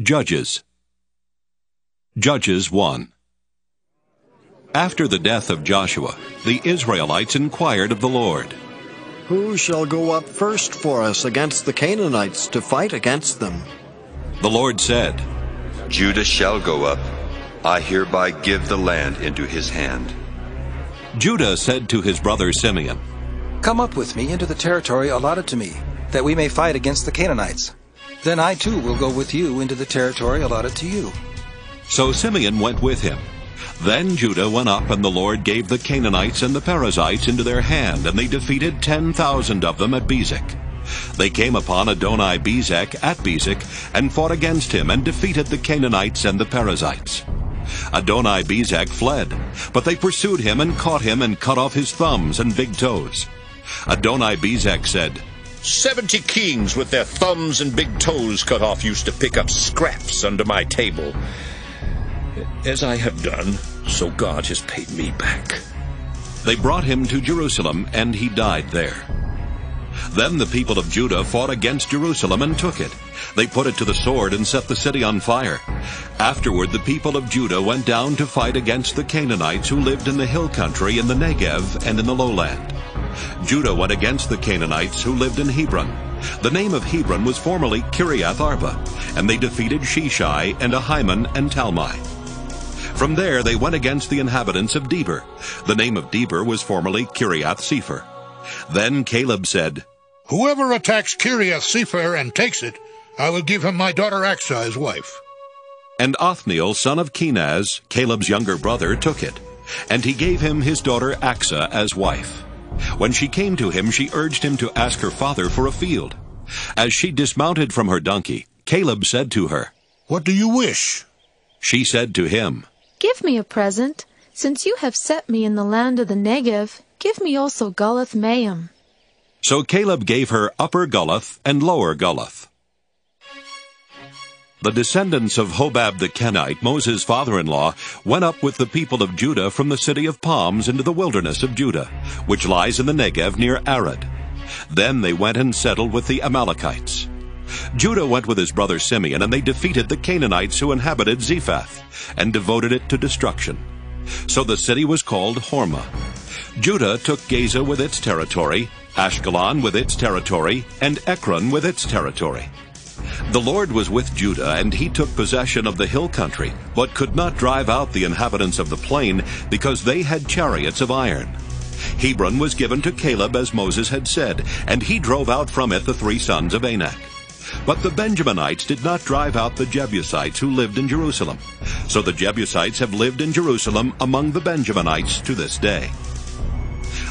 Judges 1. After the death of Joshua, the Israelites inquired of the Lord, "Who shall go up first for us against the Canaanites to fight against them?" The Lord said, "Judah shall go up. I hereby give the land into his hand." Judah said to his brother Simeon, "Come up with me into the territory allotted to me, that we may fight against the Canaanites. Then I too will go with you into the territory allotted to you." So Simeon went with him. Then Judah went up, and the Lord gave the Canaanites and the Perizzites into their hand, and they defeated 10,000 of them at Bezek. They came upon Adoni-Bezek at Bezek, and fought against him, and defeated the Canaanites and the Perizzites. Adoni-Bezek fled, but they pursued him and caught him and cut off his thumbs and big toes. Adoni-Bezek said, 70 kings with their thumbs and big toes cut off used to pick up scraps under my table. As I have done, so God has paid me back. They brought him to Jerusalem, and he died there. Then the people of Judah fought against Jerusalem and took it. They put it to the sword and set the city on fire. Afterward the people of Judah went down to fight against the Canaanites who lived in the hill country, in the Negev, and in the lowland. Judah went against the Canaanites who lived in Hebron. The name of Hebron was formerly Kiriath Arba, and they defeated Sheshai and Ahiman and Talmai. From there they went against the inhabitants of Deborah. The name of Deborah was formerly Kiriath Sepher. Then Caleb said, "Whoever attacks Kiriath Sepher and takes it, I will give him my daughter Aksah as wife." And Othniel, son of Kenaz, Caleb's younger brother, took it, and he gave him his daughter Aksah as wife. When she came to him, she urged him to ask her father for a field. As she dismounted from her donkey, Caleb said to her, "What do you wish?" She said to him, "Give me a present. Since you have set me in the land of the Negev, give me also Gulath Mayim." So Caleb gave her Upper Gulath and Lower Gulath. The descendants of Hobab the Kenite, Moses' father-in-law, went up with the people of Judah from the city of palms into the wilderness of Judah, which lies in the Negev near Arad. Then they went and settled with the Amalekites. Judah went with his brother Simeon, and they defeated the Canaanites who inhabited Zephath, and devoted it to destruction. So the city was called Hormah. Judah took Gaza with its territory, Ashkelon with its territory, and Ekron with its territory. The Lord was with Judah, and he took possession of the hill country, but could not drive out the inhabitants of the plain, because they had chariots of iron. Hebron was given to Caleb as Moses had said, and he drove out from it the 3 sons of Anak. But the Benjaminites did not drive out the Jebusites who lived in Jerusalem. So the Jebusites have lived in Jerusalem among the Benjaminites to this day.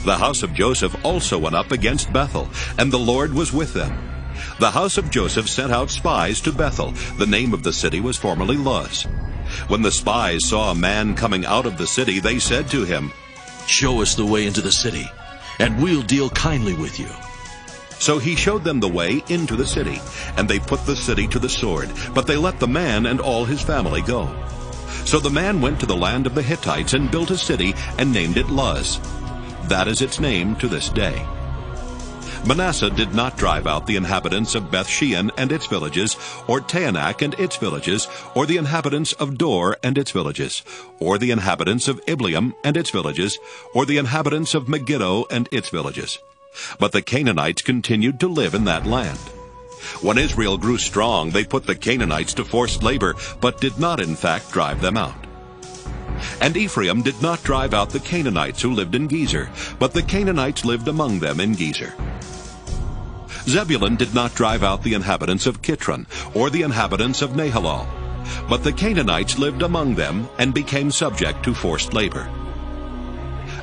The house of Joseph also went up against Bethel, and the Lord was with them. The house of Joseph sent out spies to Bethel. The name of the city was formerly Luz. When the spies saw a man coming out of the city, they said to him, "Show us the way into the city, and we'll deal kindly with you." So he showed them the way into the city, and they put the city to the sword, but they let the man and all his family go. So the man went to the land of the Hittites and built a city and named it Luz. That is its name to this day. Manasseh did not drive out the inhabitants of Beth-shean and its villages, or Taanach and its villages, or the inhabitants of Dor and its villages, or the inhabitants of Ibleam and its villages, or the inhabitants of Megiddo and its villages. But the Canaanites continued to live in that land. When Israel grew strong, they put the Canaanites to forced labor, but did not in fact drive them out. And Ephraim did not drive out the Canaanites who lived in Gezer, but the Canaanites lived among them in Gezer. Zebulun did not drive out the inhabitants of Kitron, or the inhabitants of Nahalal, but the Canaanites lived among them and became subject to forced labor.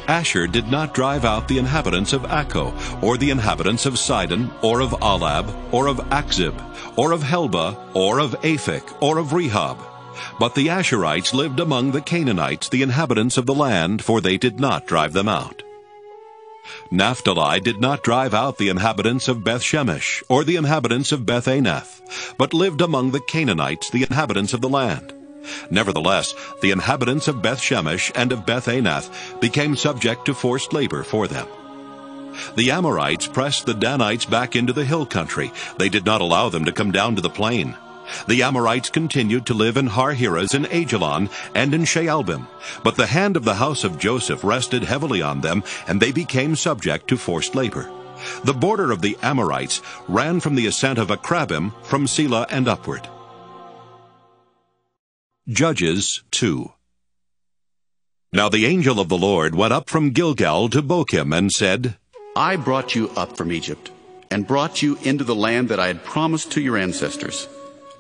Asher did not drive out the inhabitants of Akko, or the inhabitants of Sidon, or of Alab, or of Akzib, or of Helba, or of Aphek, or of Rehob. But the Asherites lived among the Canaanites, the inhabitants of the land, for they did not drive them out. Naphtali did not drive out the inhabitants of Beth-shemesh, or the inhabitants of Beth-anath, but lived among the Canaanites, the inhabitants of the land. Nevertheless, the inhabitants of Beth-shemesh and of Beth-anath became subject to forced labor for them. The Amorites pressed the Danites back into the hill country. They did not allow them to come down to the plain. The Amorites continued to live in Har-Heres in Ajalon and in Shaalbim, but the hand of the house of Joseph rested heavily on them, and they became subject to forced labor. The border of the Amorites ran from the ascent of Akrabim from Selah and upward. Judges 2. Now the angel of the Lord went up from Gilgal to Bochim and said, I brought you up from Egypt, and brought you into the land that I had promised to your ancestors.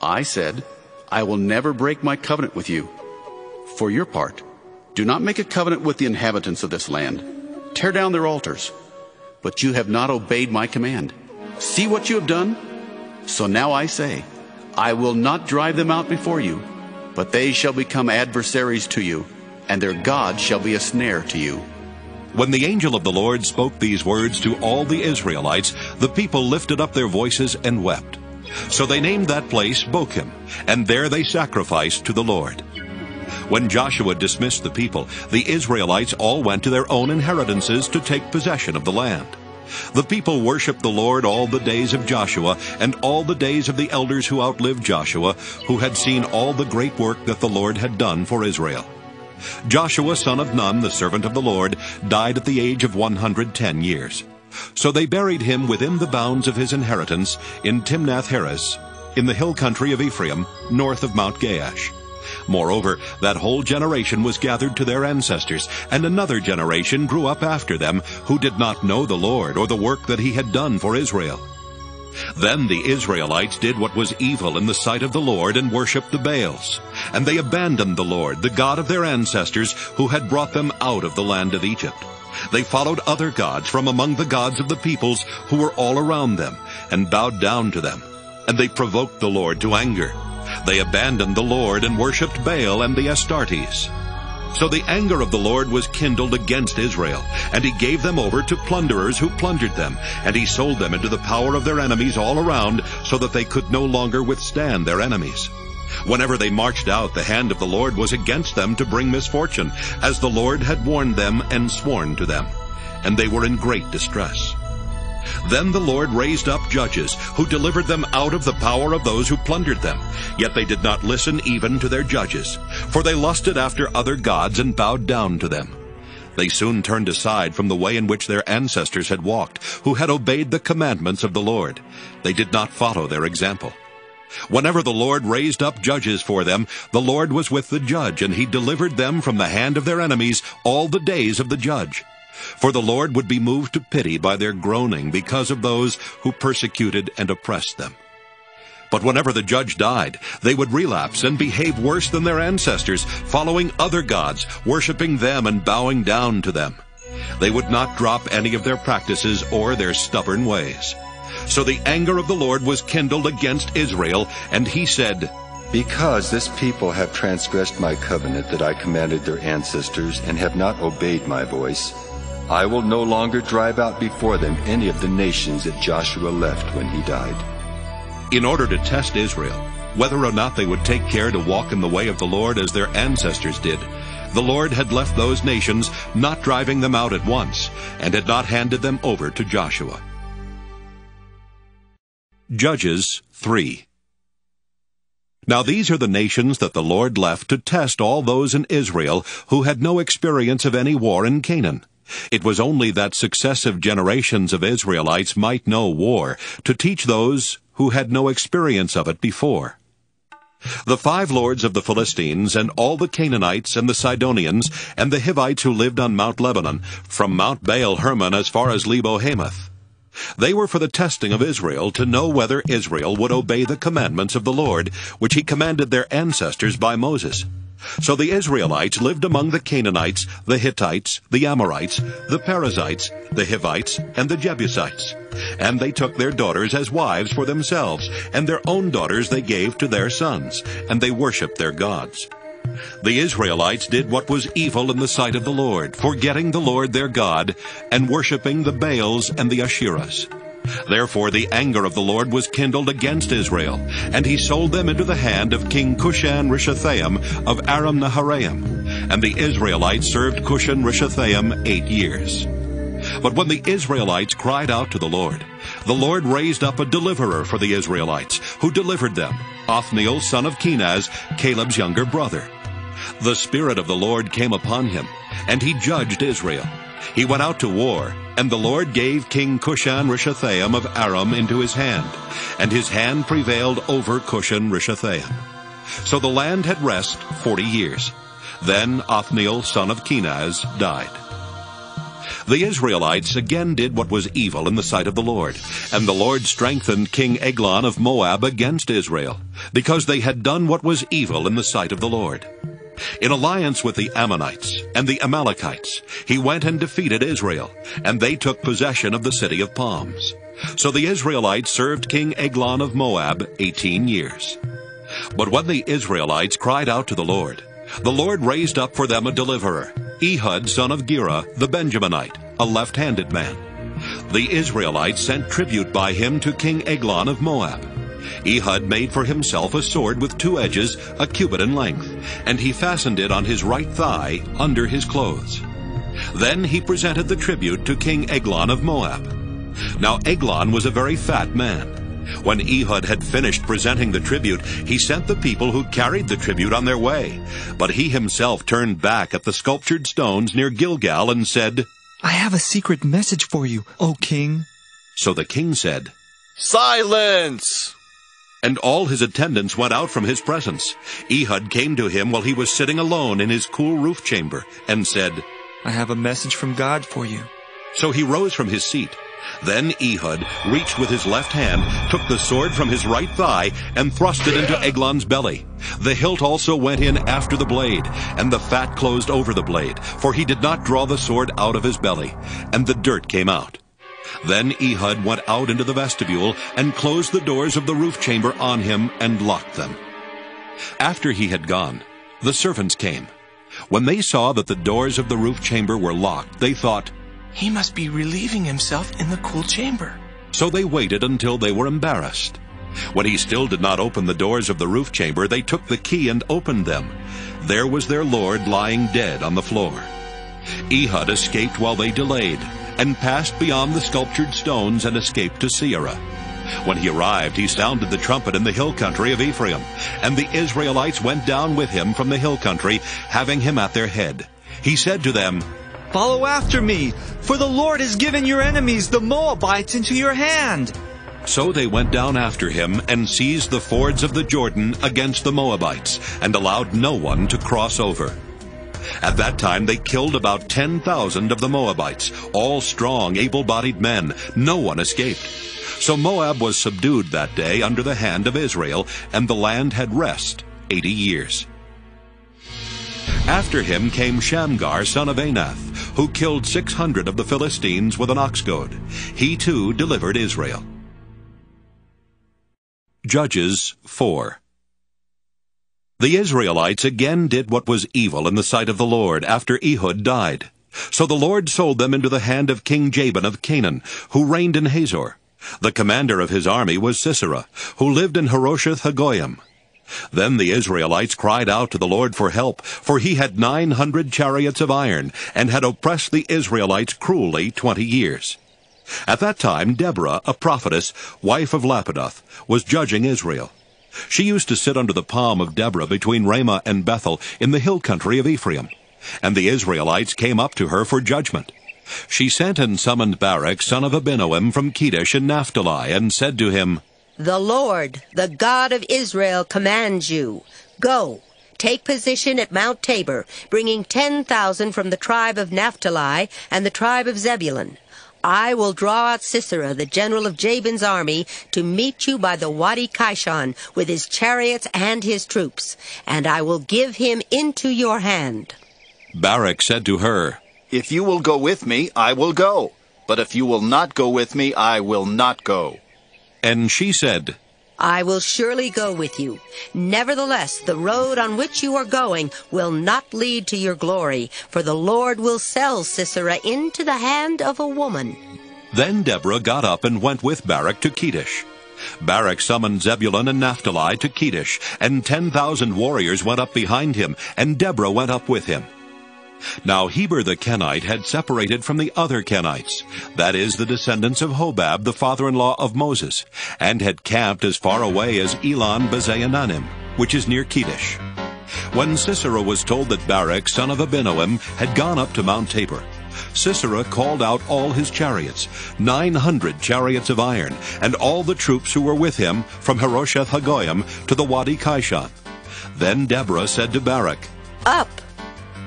I said, I will never break my covenant with you. For your part, do not make a covenant with the inhabitants of this land. Tear down their altars. But you have not obeyed my command. See what you have done? So now I say, I will not drive them out before you, but they shall become adversaries to you, and their God shall be a snare to you. When the angel of the Lord spoke these words to all the Israelites, the people lifted up their voices and wept. So they named that place Bochim, and there they sacrificed to the Lord. When Joshua dismissed the people, the Israelites all went to their own inheritances to take possession of the land. The people worshipped the Lord all the days of Joshua and all the days of the elders who outlived Joshua, who had seen all the great work that the Lord had done for Israel. Joshua son of Nun, the servant of the Lord, died at the age of 110 years. So they buried him within the bounds of his inheritance in Timnath-Heres, in the hill country of Ephraim, north of Mount Gaash. Moreover, that whole generation was gathered to their ancestors, and another generation grew up after them, who did not know the Lord or the work that he had done for Israel. Then the Israelites did what was evil in the sight of the Lord and worshipped the Baals. And they abandoned the Lord, the God of their ancestors, who had brought them out of the land of Egypt. They followed other gods from among the gods of the peoples who were all around them, and bowed down to them. And they provoked the Lord to anger. They abandoned the Lord and worshipped Baal and the Astartes. So the anger of the Lord was kindled against Israel, and he gave them over to plunderers who plundered them, and he sold them into the power of their enemies all around, so that they could no longer withstand their enemies. Whenever they marched out, the hand of the Lord was against them to bring misfortune, as the Lord had warned them and sworn to them. And they were in great distress. Then the Lord raised up judges, who delivered them out of the power of those who plundered them. Yet they did not listen even to their judges, for they lusted after other gods and bowed down to them. They soon turned aside from the way in which their ancestors had walked, who had obeyed the commandments of the Lord. They did not follow their example. Whenever the Lord raised up judges for them, the Lord was with the judge, and he delivered them from the hand of their enemies all the days of the judge. For the Lord would be moved to pity by their groaning because of those who persecuted and oppressed them. But whenever the judge died, they would relapse and behave worse than their ancestors, following other gods, worshipping them and bowing down to them. They would not drop any of their practices or their stubborn ways. So the anger of the Lord was kindled against Israel, and he said, Because this people have transgressed my covenant that I commanded their ancestors and have not obeyed my voice, I will no longer drive out before them any of the nations that Joshua left when he died. In order to test Israel, whether or not they would take care to walk in the way of the Lord as their ancestors did, the Lord had left those nations, not driving them out at once, and had not handed them over to Joshua. Judges 3. Now these are the nations that the Lord left to test all those in Israel who had no experience of any war in Canaan. It was only that successive generations of Israelites might know war, to teach those who had no experience of it before. The 5 lords of the Philistines, and all the Canaanites, and the Sidonians, and the Hivites who lived on Mount Lebanon, from Mount Baal Hermon as far as Lebo-Hamath. They were for the testing of Israel, to know whether Israel would obey the commandments of the Lord, which he commanded their ancestors by Moses. So the Israelites lived among the Canaanites, the Hittites, the Amorites, the Perizzites, the Hivites, and the Jebusites. And they took their daughters as wives for themselves, and their own daughters they gave to their sons, and they worshipped their gods. The Israelites did what was evil in the sight of the Lord, forgetting the Lord their God, and worshipping the Baals and the Asherahs. Therefore the anger of the Lord was kindled against Israel, and he sold them into the hand of King Cushan-Rishathaim of Aram-Naharaim. And the Israelites served Cushan-Rishathaim 8 years. But when the Israelites cried out to the Lord raised up a deliverer for the Israelites, who delivered them, Othniel son of Kenaz, Caleb's younger brother. The Spirit of the Lord came upon him, and he judged Israel. He went out to war, and the Lord gave King Cushan-Rishathaim of Aram into his hand, and his hand prevailed over Cushan-Rishathaim. So the land had rest 40 years. Then Othniel son of Kenaz died. The Israelites again did what was evil in the sight of the Lord, and the Lord strengthened King Eglon of Moab against Israel, because they had done what was evil in the sight of the Lord. In alliance with the Ammonites and the Amalekites, he went and defeated Israel, and they took possession of the city of palms. So the Israelites served King Eglon of Moab 18 years. But when the Israelites cried out to the Lord raised up for them a deliverer, Ehud son of Gera, the Benjaminite, a left-handed man. The Israelites sent tribute by him to King Eglon of Moab. Ehud made for himself a sword with 2 edges, a cubit in length, and he fastened it on his right thigh under his clothes. Then he presented the tribute to King Eglon of Moab. Now Eglon was a very fat man. When Ehud had finished presenting the tribute, he sent the people who carried the tribute on their way. But he himself turned back at the sculptured stones near Gilgal and said, I have a secret message for you, O king. So the king said, Silence! And all his attendants went out from his presence. Ehud came to him while he was sitting alone in his cool roof chamber, and said, I have a message from God for you. So he rose from his seat. Then Ehud reached with his left hand, took the sword from his right thigh, and thrust it into Eglon's belly. The hilt also went in after the blade, and the fat closed over the blade, for he did not draw the sword out of his belly, and the dirt came out. Then Ehud went out into the vestibule, and closed the doors of the roof chamber on him, and locked them. After he had gone, the servants came. When they saw that the doors of the roof chamber were locked, they thought, He must be relieving himself in the cool chamber. So they waited until they were embarrassed. When he still did not open the doors of the roof chamber, they took the key and opened them. There was their lord lying dead on the floor. Ehud escaped while they delayed, and passed beyond the sculptured stones and escaped to Seirah. When he arrived, he sounded the trumpet in the hill country of Ephraim, and the Israelites went down with him from the hill country, having him at their head. He said to them, Follow after me, for the Lord has given your enemies, the Moabites, into your hand. So they went down after him and seized the fords of the Jordan against the Moabites, and allowed no one to cross over. At that time they killed about 10,000 of the Moabites, all strong, able-bodied men. No one escaped. So Moab was subdued that day under the hand of Israel, and the land had rest 80 years. After him came Shamgar son of Anath, who killed 600 of the Philistines with an ox goad. He too delivered Israel. Judges 4. The Israelites again did what was evil in the sight of the Lord after Ehud died. So the Lord sold them into the hand of King Jabin of Canaan, who reigned in Hazor. The commander of his army was Sisera, who lived in Harosheth Hagoyim. Then the Israelites cried out to the Lord for help, for he had 900 chariots of iron, and had oppressed the Israelites cruelly 20 years. At that time Deborah, a prophetess, wife of Lapidoth, was judging Israel. She used to sit under the palm of Deborah between Ramah and Bethel in the hill country of Ephraim, and the Israelites came up to her for judgment. She sent and summoned Barak, son of Abinoam, from Kedesh in Naphtali, and said to him, The Lord, the God of Israel, commands you, Go, take position at Mount Tabor, bringing 10,000 from the tribe of Naphtali and the tribe of Zebulun. I will draw out Sisera, the general of Jabin's army, to meet you by the Wadi Kishon with his chariots and his troops, and I will give him into your hand. Barak said to her, If you will go with me, I will go. But if you will not go with me, I will not go. And she said, I will surely go with you. Nevertheless, the road on which you are going will not lead to your glory, for the Lord will sell Sisera into the hand of a woman. Then Deborah got up and went with Barak to Kedesh. Barak summoned Zebulun and Naphtali to Kedesh, and 10,000 warriors went up behind him, and Deborah went up with him. Now Heber the Kenite had separated from the other Kenites, that is, the descendants of Hobab, the father-in-law of Moses, and had camped as far away as Elon Bezaananim, which is near Kedesh. When Sisera was told that Barak, son of Abinoam, had gone up to Mount Tabor, Sisera called out all his chariots, 900 chariots of iron, and all the troops who were with him from Harosheth Hagoyim to the Wadi Kishon. Then Deborah said to Barak, Up!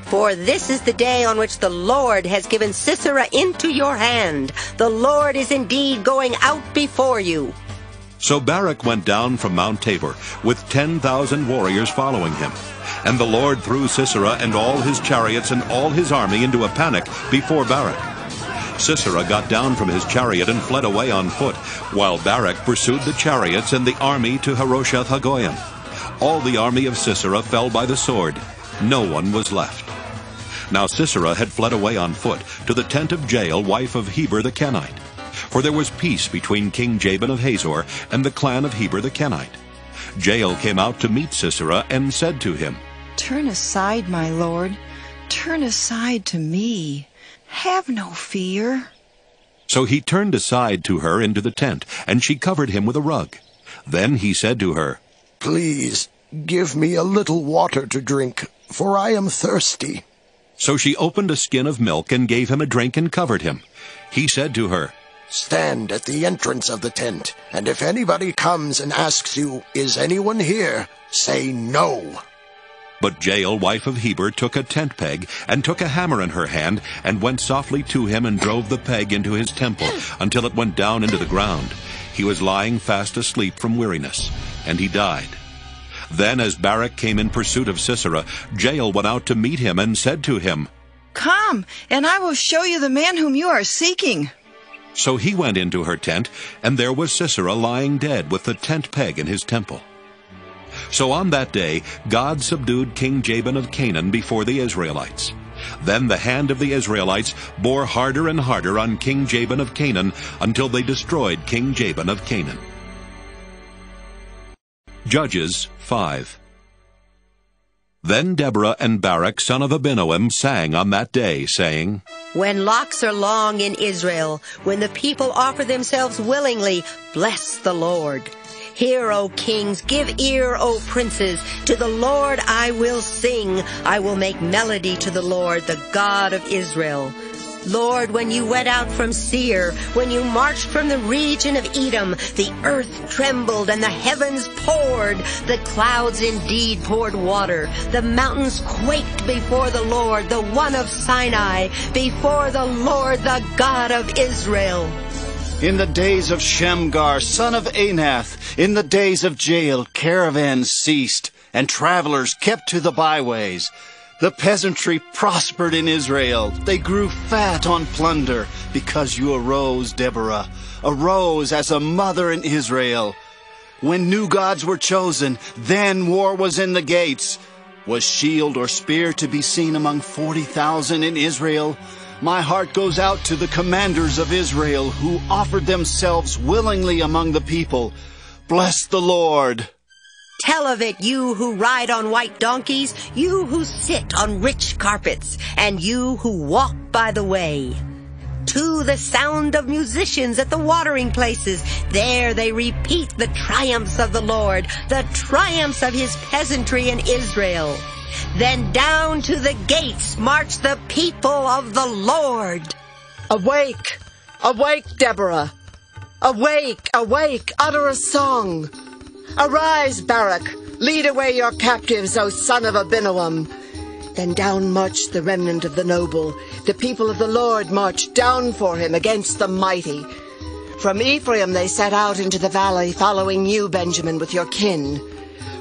For this is the day on which the Lord has given Sisera into your hand. The Lord is indeed going out before you. So Barak went down from Mount Tabor, with 10,000 warriors following him. And the Lord threw Sisera and all his chariots and all his army into a panic before Barak. Sisera got down from his chariot and fled away on foot, while Barak pursued the chariots and the army to Harosheth Hagoyim. All the army of Sisera fell by the sword. No one was left. Now Sisera had fled away on foot to the tent of Jael, wife of Heber the Kenite. For there was peace between King Jabin of Hazor and the clan of Heber the Kenite. Jael came out to meet Sisera and said to him, Turn aside, my lord. Turn aside to me. Have no fear. So he turned aside to her into the tent, and she covered him with a rug. Then he said to her, Please, give me a little water to drink, for I am thirsty. So she opened a skin of milk and gave him a drink and covered him. He said to her, Stand at the entrance of the tent, and if anybody comes and asks you, Is anyone here? Say no. But Jael, wife of Heber, took a tent peg and took a hammer in her hand and went softly to him and drove the peg into his temple until it went down into the ground. He was lying fast asleep from weariness, and he died. Then as Barak came in pursuit of Sisera, Jael went out to meet him and said to him, Come, and I will show you the man whom you are seeking. So he went into her tent, and there was Sisera lying dead with the tent peg in his temple. So on that day God subdued King Jabin of Canaan before the Israelites. Then the hand of the Israelites bore harder and harder on King Jabin of Canaan until they destroyed King Jabin of Canaan. Judges 5. Then Deborah and Barak son of Abinoam sang on that day, saying, When locks are long in Israel, when the people offer themselves willingly, bless the Lord. Hear, O kings, give ear, O princes. To the Lord I will sing. I will make melody to the Lord, the God of Israel. Lord, when you went out from Seir, when you marched from the region of Edom, the earth trembled and the heavens poured. The clouds indeed poured water. The mountains quaked before the Lord, the one of Sinai, before the Lord, the God of Israel. In the days of Shamgar, son of Anath, in the days of Jael, caravans ceased, and travelers kept to the byways. The peasantry prospered in Israel. They grew fat on plunder, because you arose, Deborah, arose as a mother in Israel. When new gods were chosen, then war was in the gates. Was shield or spear to be seen among 40,000 in Israel? My heart goes out to the commanders of Israel, who offered themselves willingly among the people. Bless the Lord. Tell of it, you who ride on white donkeys, you who sit on rich carpets, and you who walk by the way. To the sound of musicians at the watering places, there they repeat the triumphs of the Lord, the triumphs of his peasantry in Israel. Then down to the gates march the people of the Lord. Awake, awake, Deborah. Awake, awake, utter a song. Arise, Barak, lead away your captives, O son of Abinoam. Then down marched the remnant of the noble. The people of the Lord marched down for him against the mighty. From Ephraim they set out into the valley, following you, Benjamin, with your kin.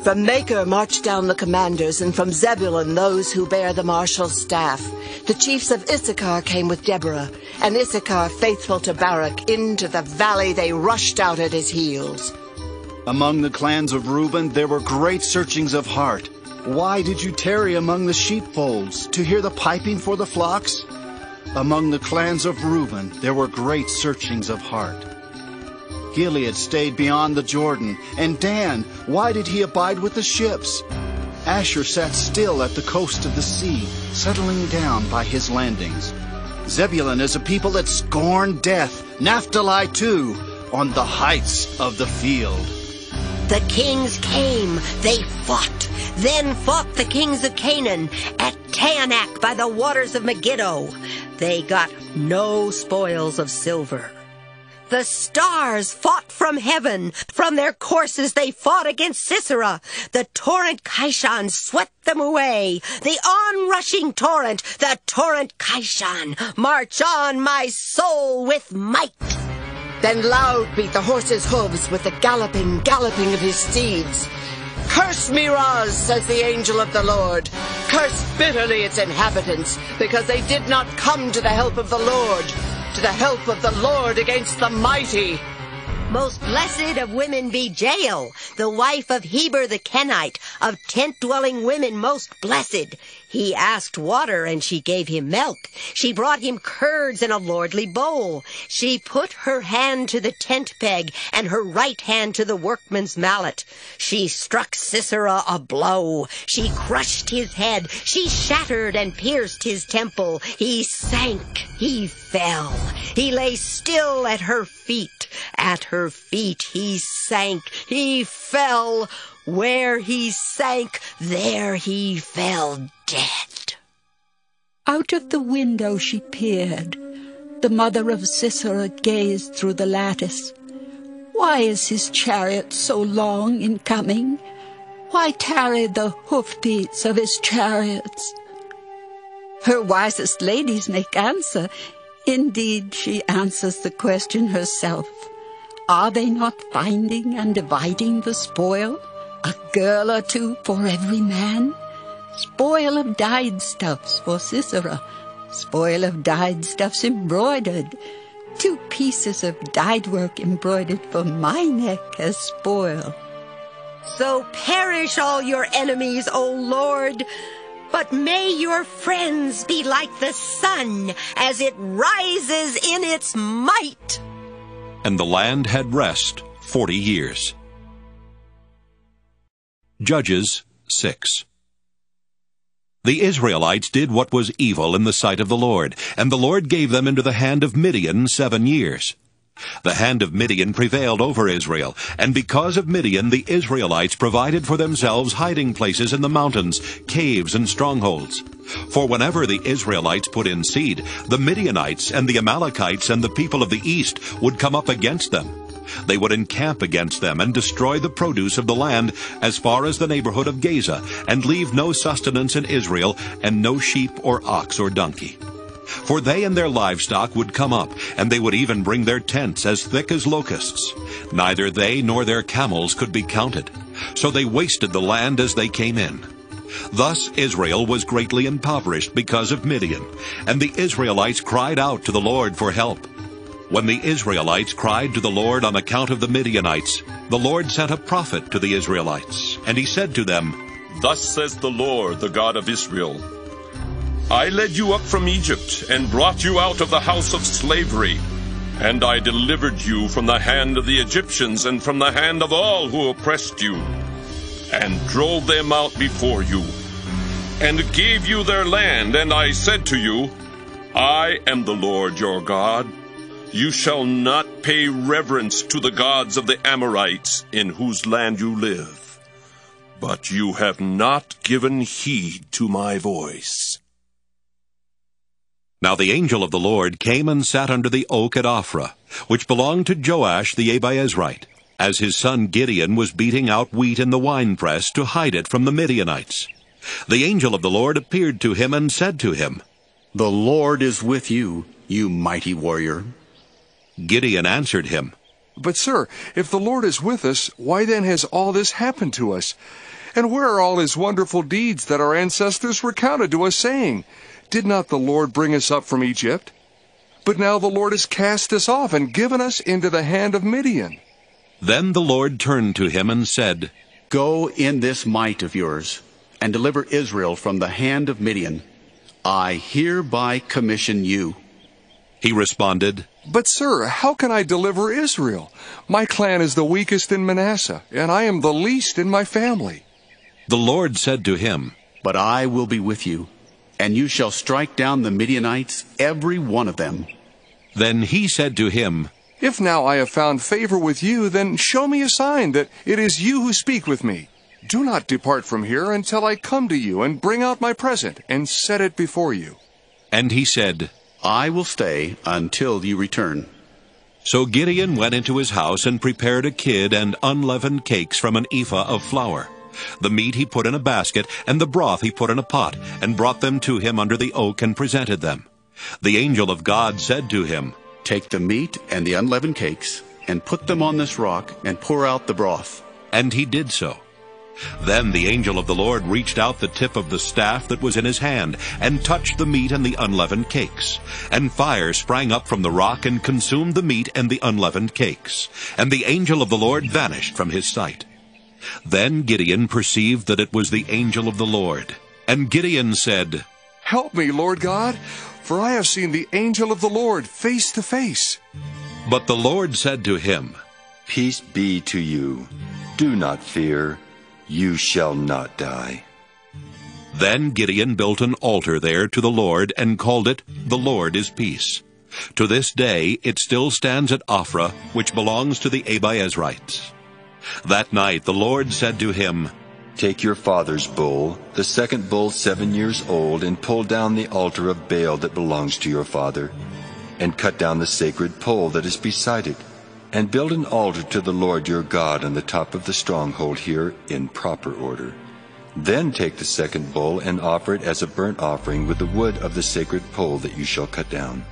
From Machir marched down the commanders, and from Zebulun those who bear the marshal's staff. The chiefs of Issachar came with Deborah, and Issachar, faithful to Barak, into the valley they rushed out at his heels. Among the clans of Reuben there were great searchings of heart. Why did you tarry among the sheepfolds, to hear the piping for the flocks? Among the clans of Reuben there were great searchings of heart. Gilead stayed beyond the Jordan, and Dan, why did he abide with the ships? Asher sat still at the coast of the sea, settling down by his landings. Zebulun is a people that scorn death, Naphtali too, on the heights of the field. The kings came, they fought. Then fought the kings of Canaan at Taanach by the waters of Megiddo. They got no spoils of silver. The stars fought from heaven. From their courses they fought against Sisera. The torrent Kishon swept them away. The onrushing torrent, the torrent Kishon. March on, my soul, with might. Then loud beat the horse's hooves with the galloping of his steeds. Curse Miraz, says the angel of the Lord. Curse bitterly its inhabitants, because they did not come to the help of the Lord, to the help of the Lord against the mighty. Most blessed of women be Jael, the wife of Heber the Kenite, of tent-dwelling women most blessed. He asked water, and she gave him milk. She brought him curds in a lordly bowl. She put her hand to the tent peg, and her right hand to the workman's mallet. She struck Sisera a blow. She crushed his head. She shattered and pierced his temple. He sank. He fell. He lay still at her feet. At her feet he sank. He fell. Where he sank, there he fell dead. Out of the window she peered. The mother of Sisera gazed through the lattice. Why is his chariot so long in coming? Why tarry the hoofbeats of his chariots? Her wisest ladies make answer. Indeed, she answers the question herself. Are they not finding and dividing the spoil? A girl or two for every man? Spoil of dyed stuffs for Sisera. Spoil of dyed stuffs embroidered. 2 pieces of dyed work embroidered for my neck as spoil. So perish all your enemies, O Lord. But may your friends be like the sun as it rises in its might. And the land had rest 40 years. Judges 6. The Israelites did what was evil in the sight of the Lord, and the Lord gave them into the hand of Midian 7 years. The hand of Midian prevailed over Israel, and because of Midian the Israelites provided for themselves hiding places in the mountains, caves, and strongholds. For whenever the Israelites put in seed, the Midianites and the Amalekites and the people of the east would come up against them. They would encamp against them and destroy the produce of the land as far as the neighborhood of Gaza, and leave no sustenance in Israel, and no sheep or ox or donkey. For they and their livestock would come up, and they would even bring their tents as thick as locusts. Neither they nor their camels could be counted. So they wasted the land as they came in. Thus Israel was greatly impoverished because of Midian, and the Israelites cried out to the Lord for help. When the Israelites cried to the Lord on account of the Midianites, the Lord sent a prophet to the Israelites, and he said to them, Thus says the Lord, the God of Israel, I led you up from Egypt, and brought you out of the house of slavery, and I delivered you from the hand of the Egyptians, and from the hand of all who oppressed you, and drove them out before you, and gave you their land, and I said to you, I am the Lord your God. You shall not pay reverence to the gods of the Amorites, in whose land you live. But you have not given heed to my voice. Now the angel of the Lord came and sat under the oak at Ophrah, which belonged to Joash the Abiezrite, as his son Gideon was beating out wheat in the winepress to hide it from the Midianites. The angel of the Lord appeared to him and said to him, The Lord is with you, you mighty warrior. Gideon answered him, But sir, if the Lord is with us, why then has all this happened to us? And where are all his wonderful deeds that our ancestors recounted to us, saying, Did not the Lord bring us up from Egypt? But now the Lord has cast us off and given us into the hand of Midian. Then the Lord turned to him and said, Go in this might of yours, and deliver Israel from the hand of Midian. I hereby commission you. He responded, But sir, how can I deliver Israel? My clan is the weakest in Manasseh, and I am the least in my family. The Lord said to him, But I will be with you, and you shall strike down the Midianites, every one of them. Then he said to him, If now I have found favor with you, then show me a sign that it is you who speak with me. Do not depart from here until I come to you and bring out my present and set it before you. And he said, I will stay until you return. So Gideon went into his house and prepared a kid and unleavened cakes from an ephah of flour. The meat he put in a basket, and the broth he put in a pot, and brought them to him under the oak and presented them. The angel of God said to him, Take the meat and the unleavened cakes, and put them on this rock, and pour out the broth. And he did so. Then the angel of the Lord reached out the tip of the staff that was in his hand, and touched the meat and the unleavened cakes. And fire sprang up from the rock and consumed the meat and the unleavened cakes. And the angel of the Lord vanished from his sight. Then Gideon perceived that it was the angel of the Lord. And Gideon said, Help me, Lord God, for I have seen the angel of the Lord face to face. But the Lord said to him, Peace be to you. Do not fear. You shall not die. Then Gideon built an altar there to the Lord and called it, The Lord is Peace. To this day it still stands at Ophrah, which belongs to the Abiezrites. That night the Lord said to him, Take your father's bull, the second bull 7 years old, and pull down the altar of Baal that belongs to your father, and cut down the sacred pole that is beside it, and build an altar to the Lord your God on the top of the stronghold here in proper order. Then take the second bull and offer it as a burnt offering with the wood of the sacred pole that you shall cut down.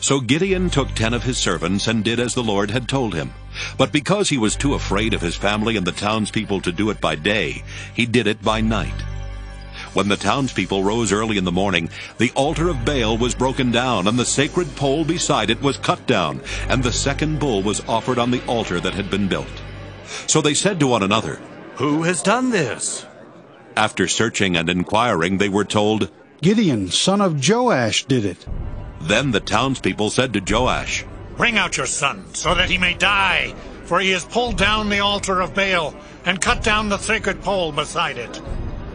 So Gideon took 10 of his servants and did as the Lord had told him. But because he was too afraid of his family and the townspeople to do it by day, he did it by night. When the townspeople rose early in the morning, the altar of Baal was broken down, and the sacred pole beside it was cut down, and the second bull was offered on the altar that had been built. So they said to one another, Who has done this? After searching and inquiring, they were told, Gideon, son of Joash, did it. Then the townspeople said to Joash, Bring out your son, so that he may die, for he has pulled down the altar of Baal, and cut down the sacred pole beside it.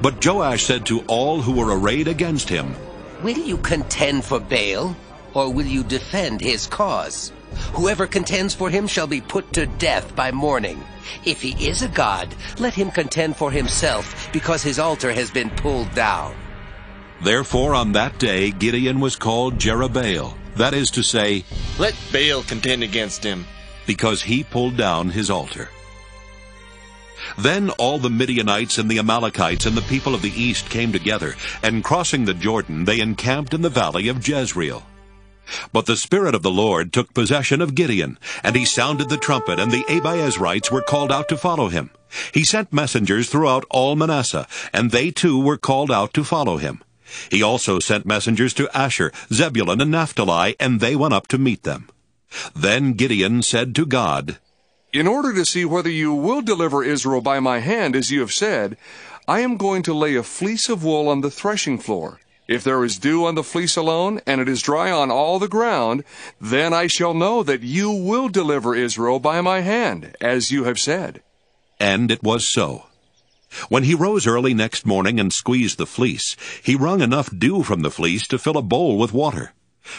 But Joash said to all who were arrayed against him, Will you contend for Baal, or will you defend his cause? Whoever contends for him shall be put to death by morning. If he is a god, let him contend for himself, because his altar has been pulled down. Therefore on that day Gideon was called Jerubbaal, that is to say, Let Baal contend against him, because he pulled down his altar. Then all the Midianites and the Amalekites and the people of the east came together, and crossing the Jordan they encamped in the valley of Jezreel. But the Spirit of the Lord took possession of Gideon, and he sounded the trumpet, and the Abiezrites were called out to follow him. He sent messengers throughout all Manasseh, and they too were called out to follow him. He also sent messengers to Asher, Zebulun, and Naphtali, and they went up to meet them. Then Gideon said to God, In order to see whether you will deliver Israel by my hand, as you have said, I am going to lay a fleece of wool on the threshing floor. If there is dew on the fleece alone, and it is dry on all the ground, then I shall know that you will deliver Israel by my hand, as you have said. And it was so. When he rose early next morning and squeezed the fleece, he wrung enough dew from the fleece to fill a bowl with water.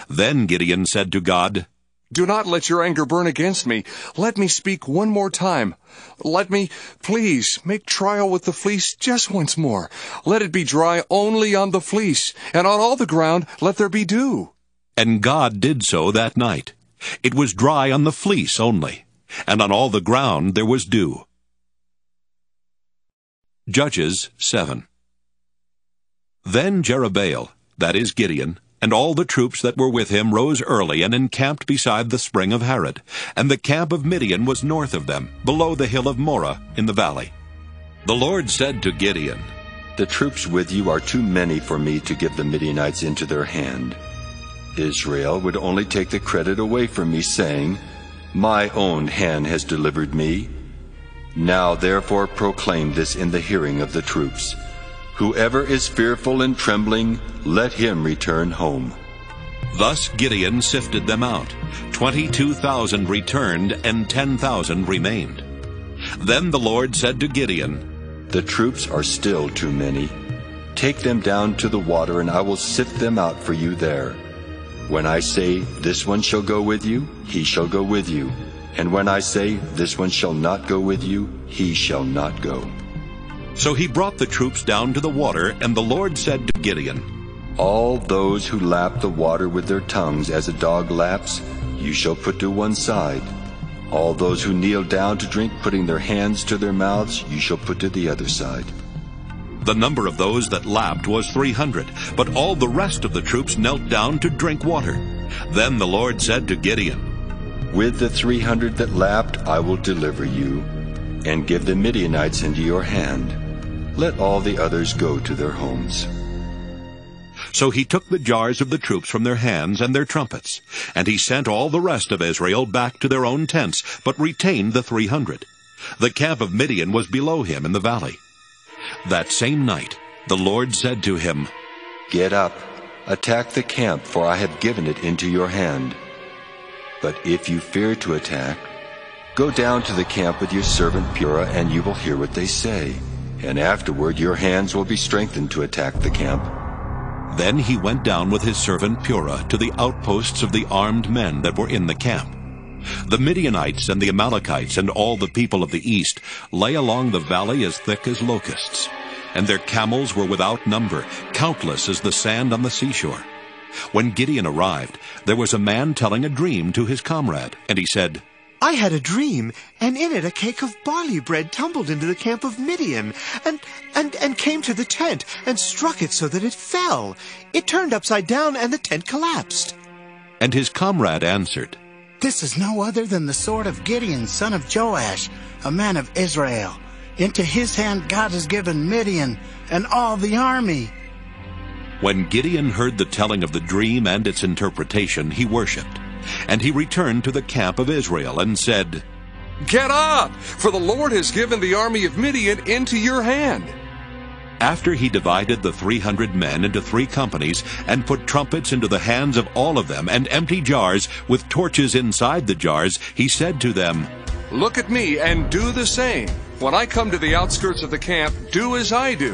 Then Gideon said to God, Do not let your anger burn against me. Let me speak one more time. Let me, please, make trial with the fleece just once more. Let it be dry only on the fleece, and on all the ground let there be dew. And God did so that night. It was dry on the fleece only, and on all the ground there was dew. Judges 7. Then Jerubbaal, that is Gideon, and all the troops that were with him rose early and encamped beside the spring of Harod, and the camp of Midian was north of them, below the hill of Moreh in the valley. The Lord said to Gideon, The troops with you are too many for me to give the Midianites into their hand. Israel would only take the credit away from me, saying, My own hand has delivered me. Now therefore proclaim this in the hearing of the troops. Whoever is fearful and trembling, let him return home. Thus Gideon sifted them out. 22,000 returned, and 10,000 remained. Then the Lord said to Gideon, The troops are still too many. Take them down to the water, and I will sift them out for you there. When I say, this one shall go with you, he shall go with you. And when I say, this one shall not go with you, he shall not go. So he brought the troops down to the water, and the Lord said to Gideon, All those who lap the water with their tongues as a dog laps, you shall put to one side. All those who kneel down to drink, putting their hands to their mouths, you shall put to the other side. The number of those that lapped was 300, but all the rest of the troops knelt down to drink water. Then the Lord said to Gideon, With the 300 that lapped I will deliver you, and give the Midianites into your hand. Let all the others go to their homes. So he took the jars of the troops from their hands and their trumpets, and he sent all the rest of Israel back to their own tents, but retained the 300. The camp of Midian was below him in the valley. That same night the Lord said to him, Get up, attack the camp, for I have given it into your hand. But if you fear to attack, go down to the camp with your servant Purah, and you will hear what they say. And afterward your hands will be strengthened to attack the camp. Then he went down with his servant Purah to the outposts of the armed men that were in the camp. The Midianites and the Amalekites and all the people of the east lay along the valley as thick as locusts, and their camels were without number, countless as the sand on the seashore. When Gideon arrived, there was a man telling a dream to his comrade, and he said, I had a dream, and in it a cake of barley bread tumbled into the camp of Midian, and came to the tent, and struck it so that it fell. It turned upside down, and the tent collapsed. And his comrade answered, This is no other than the sword of Gideon, son of Joash, a man of Israel. Into his hand God has given Midian and all the army. When Gideon heard the telling of the dream and its interpretation, he worshipped. And he returned to the camp of Israel and said, Get up, for the Lord has given the army of Midian into your hand. After he divided the 300 men into 3 companies and put trumpets into the hands of all of them and empty jars with torches inside the jars, he said to them, Look at me and do the same. When I come to the outskirts of the camp, do as I do.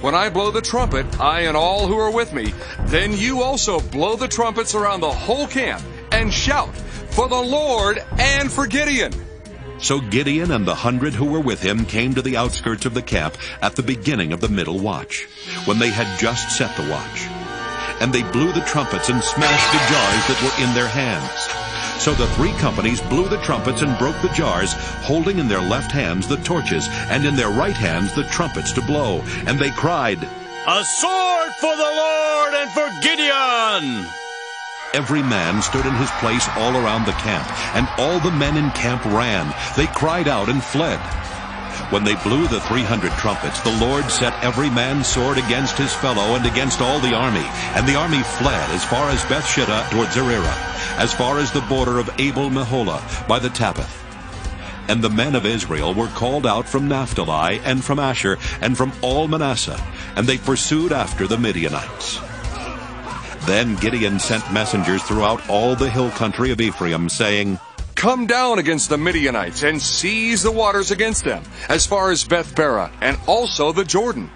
When I blow the trumpet, I and all who are with me, then you also blow the trumpets around the whole camp and shout, for the Lord and for Gideon. So Gideon and the 100 who were with him came to the outskirts of the camp at the beginning of the middle watch, when they had just set the watch. And they blew the trumpets and smashed the jars that were in their hands. So the 3 companies blew the trumpets and broke the jars, holding in their left hands the torches, and in their right hands the trumpets to blow. And they cried, A sword for the Lord and for Gideon! Every man stood in his place all around the camp, and all the men in camp ran. They cried out and fled. When they blew the 300 trumpets, the Lord set every man's sword against his fellow and against all the army. And the army fled as far as Bethshittah toward Zererah, as far as the border of Abel-Meholah by the Tapputh. And the men of Israel were called out from Naphtali and from Asher and from all Manasseh, and they pursued after the Midianites. Then Gideon sent messengers throughout all the hill country of Ephraim, saying, Come down against the Midianites and seize the waters against them, as far as Beth-barah, and also the Jordan.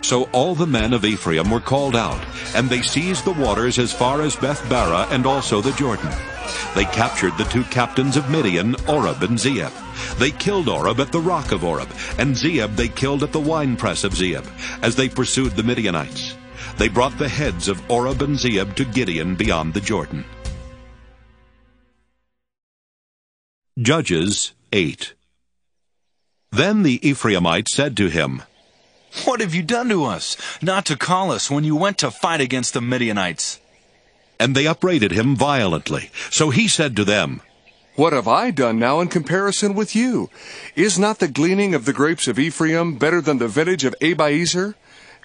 So all the men of Ephraim were called out, and they seized the waters as far as Beth-barah and also the Jordan. They captured the 2 captains of Midian, Oreb and Zeeb. They killed Oreb at the rock of Oreb, and Zeeb they killed at the winepress of Zeeb, as they pursued the Midianites. They brought the heads of Oreb and Zeeb to Gideon beyond the Jordan. Judges 8. Then the Ephraimites said to him, What have you done to us, not to call us when you went to fight against the Midianites? And they upbraided him violently. So he said to them, What have I done now in comparison with you? Is not the gleaning of the grapes of Ephraim better than the vintage of Abiezer?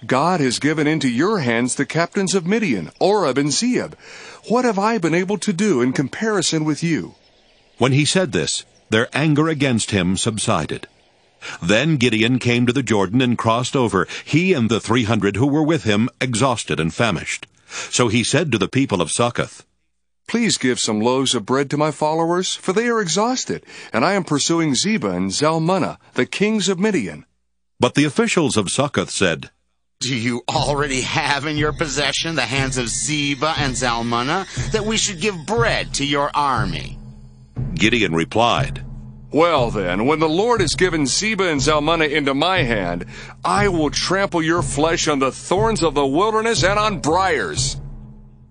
God has given into your hands the captains of Midian, Oreb and Zeeb. What have I been able to do in comparison with you? When he said this, their anger against him subsided. Then Gideon came to the Jordan and crossed over, he and the 300 who were with him, exhausted and famished. So he said to the people of Succoth, Please give some loaves of bread to my followers, for they are exhausted, and I am pursuing Zebah and Zalmunna, the kings of Midian. But the officials of Succoth said, Do you already have in your possession the hands of Zebah and Zalmunna, that we should give bread to your army? Gideon replied, Well then, when the Lord has given Zebah and Zalmunna into my hand, I will trample your flesh on the thorns of the wilderness and on briars.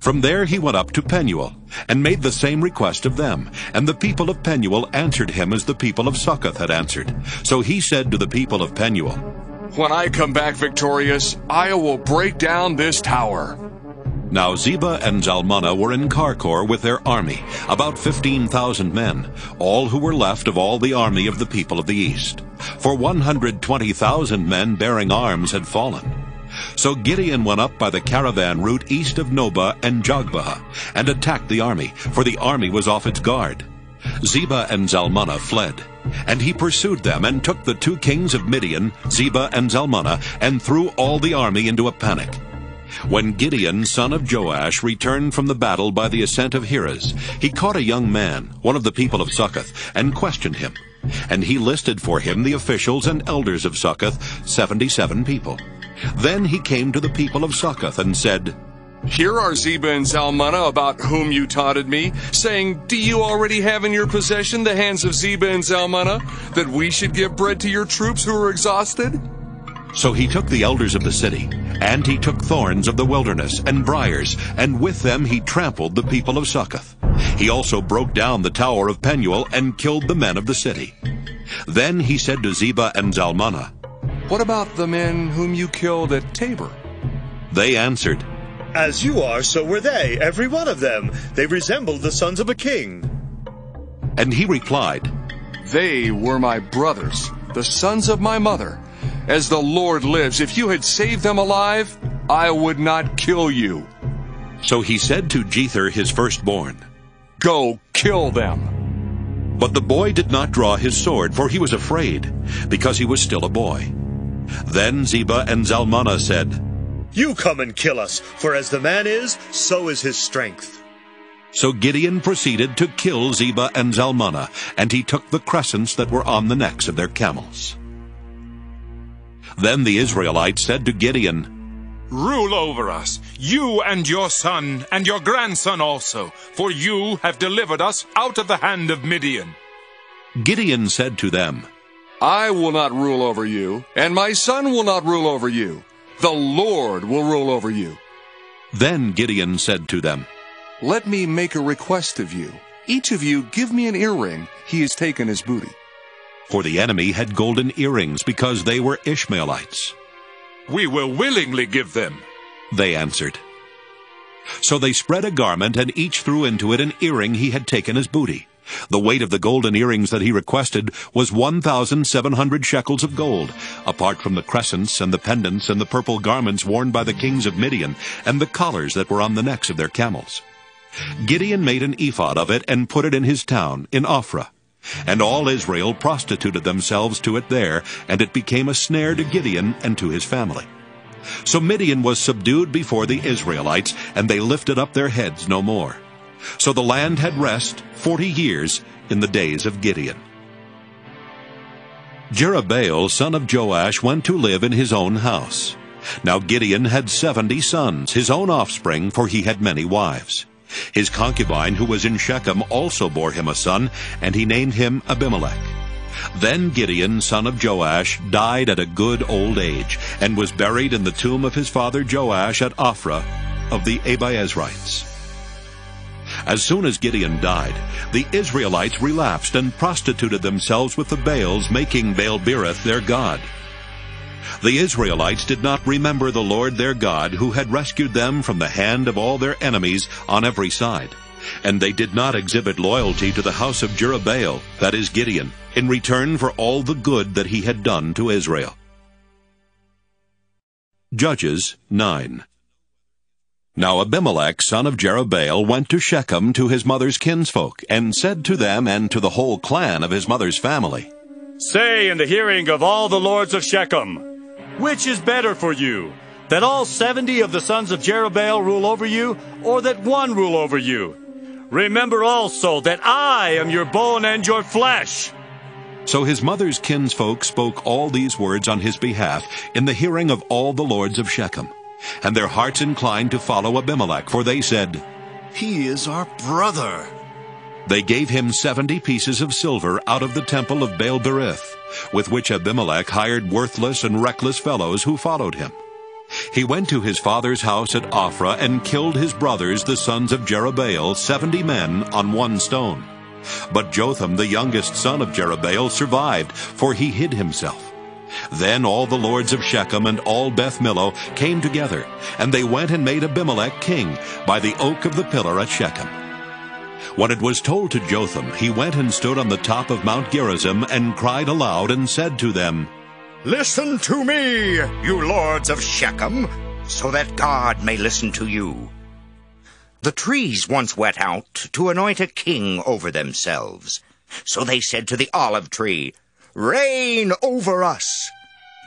From there he went up to Penuel, and made the same request of them. And the people of Penuel answered him as the people of Succoth had answered. So he said to the people of Penuel, When I come back victorious, I will break down this tower. Now Zebah and Zalmunna were in Karkor with their army, about 15,000 men, all who were left of all the army of the people of the east. For 120,000 men bearing arms had fallen. So Gideon went up by the caravan route east of Nobah and Jogbehah, and attacked the army, for the army was off its guard. Zebah and Zalmunna fled, and he pursued them, and took the 2 kings of Midian, Zebah and Zalmunna, and threw all the army into a panic. When Gideon, son of Joash, returned from the battle by the ascent of Heres, he caught a young man, one of the people of Succoth, and questioned him. And he listed for him the officials and elders of Succoth, 77 people. Then he came to the people of Succoth and said, Here are Zebah and Zalmunna, about whom you taunted me, saying, Do you already have in your possession the hands of Zebah and Zalmunna, that we should give bread to your troops who are exhausted? So he took the elders of the city, and he took thorns of the wilderness and briars, and with them he trampled the people of Succoth. He also broke down the tower of Penuel and killed the men of the city. Then he said to Zebah and Zalmunna, What about the men whom you killed at Tabor? They answered, As you are, so were they, every one of them. They resembled the sons of a king. And he replied, They were my brothers, the sons of my mother. As the Lord lives, if you had saved them alive, I would not kill you. So he said to Jephthah his firstborn, Go kill them. But the boy did not draw his sword, for he was afraid, because he was still a boy. Then Zebah and Zalmunna said, You come and kill us, for as the man is, so is his strength. So Gideon proceeded to kill Zebah and Zalmunna, and he took the crescents that were on the necks of their camels. Then the Israelites said to Gideon, Rule over us, you and your son, and your grandson also, for you have delivered us out of the hand of Midian. Gideon said to them, I will not rule over you, and my son will not rule over you. The Lord will rule over you. Then Gideon said to them, Let me make a request of you. Each of you give me an earring. He has taken his booty. For the enemy had golden earrings, because they were Ishmaelites. We will willingly give them, they answered. So they spread a garment, and each threw into it an earring he had taken as booty. The weight of the golden earrings that he requested was 1,700 shekels of gold, apart from the crescents and the pendants and the purple garments worn by the kings of Midian, and the collars that were on the necks of their camels. Gideon made an ephod of it and put it in his town, in Ophrah. And all Israel prostituted themselves to it there, and it became a snare to Gideon and to his family. So Midian was subdued before the Israelites, and they lifted up their heads no more. So the land had rest 40 years in the days of Gideon. Jerubbaal, son of Joash, went to live in his own house. Now Gideon had 70 sons, his own offspring, for he had many wives. His concubine, who was in Shechem, also bore him a son, and he named him Abimelech. Then Gideon, son of Joash, died at a good old age, and was buried in the tomb of his father Joash at Ophrah of the Abiezrites. As soon as Gideon died, the Israelites relapsed and prostituted themselves with the Baals, making Baal-berith their god. The Israelites did not remember the Lord their God, who had rescued them from the hand of all their enemies on every side. And they did not exhibit loyalty to the house of Jerubbaal, that is Gideon, in return for all the good that he had done to Israel. Judges 9. Now Abimelech, son of Jerubbaal, went to Shechem to his mother's kinsfolk, and said to them and to the whole clan of his mother's family, Say in the hearing of all the lords of Shechem, which is better for you, that all 70 of the sons of Jerubbaal rule over you, or that one rule over you? Remember also that I am your bone and your flesh. So his mother's kinsfolk spoke all these words on his behalf in the hearing of all the lords of Shechem. And their hearts inclined to follow Abimelech, for they said, "He is our brother." They gave him 70 pieces of silver out of the temple of Baal-berith, with which Abimelech hired worthless and reckless fellows who followed him. He went to his father's house at Ophrah and killed his brothers, the sons of Jerubbaal, 70 men on one stone. But Jotham, the youngest son of Jerubbaal, survived, for he hid himself. Then all the lords of Shechem and all Beth Millo came together, and they went and made Abimelech king by the oak of the pillar at Shechem. When it was told to Jotham, he went and stood on the top of Mount Gerizim and cried aloud and said to them, "Listen to me, you lords of Shechem, so that God may listen to you. The trees once went out to anoint a king over themselves. So they said to the olive tree, 'Reign over us.'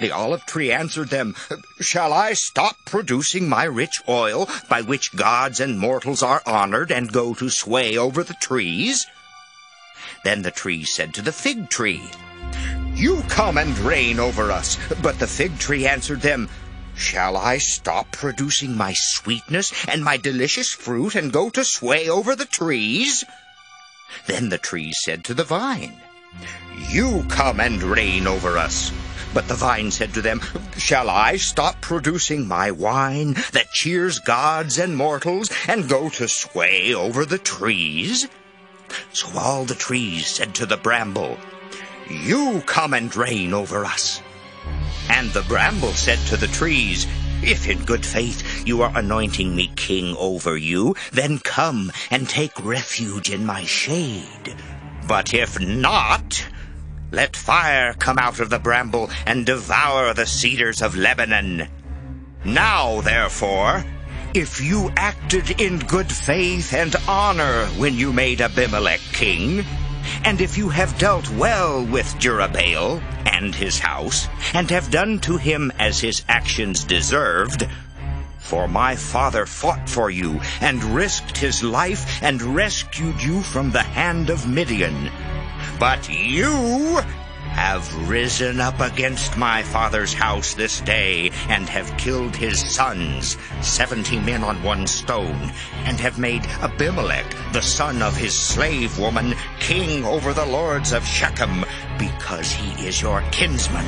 The olive tree answered them, 'Shall I stop producing my rich oil, by which gods and mortals are honored, and go to sway over the trees?' Then the tree said to the fig tree, 'You come and reign over us.' But the fig tree answered them, 'Shall I stop producing my sweetness and my delicious fruit, and go to sway over the trees?' Then the tree said to the vine, 'You come and reign over us.' But the vine said to them, 'Shall I stop producing my wine that cheers gods and mortals, and go to sway over the trees?' So all the trees said to the bramble, 'You come and reign over us.' And the bramble said to the trees, 'If in good faith you are anointing me king over you, then come and take refuge in my shade. But if not, let fire come out of the bramble and devour the cedars of Lebanon. Now, therefore, if you acted in good faith and honor when you made Abimelech king, and if you have dealt well with Jerubbaal and his house, and have done to him as his actions deserved, for my father fought for you, and risked his life, and rescued you from the hand of Midian. But you have risen up against my father's house this day, and have killed his sons, 70 men on one stone, and have made Abimelech, the son of his slave woman, king over the lords of Shechem, because he is your kinsman.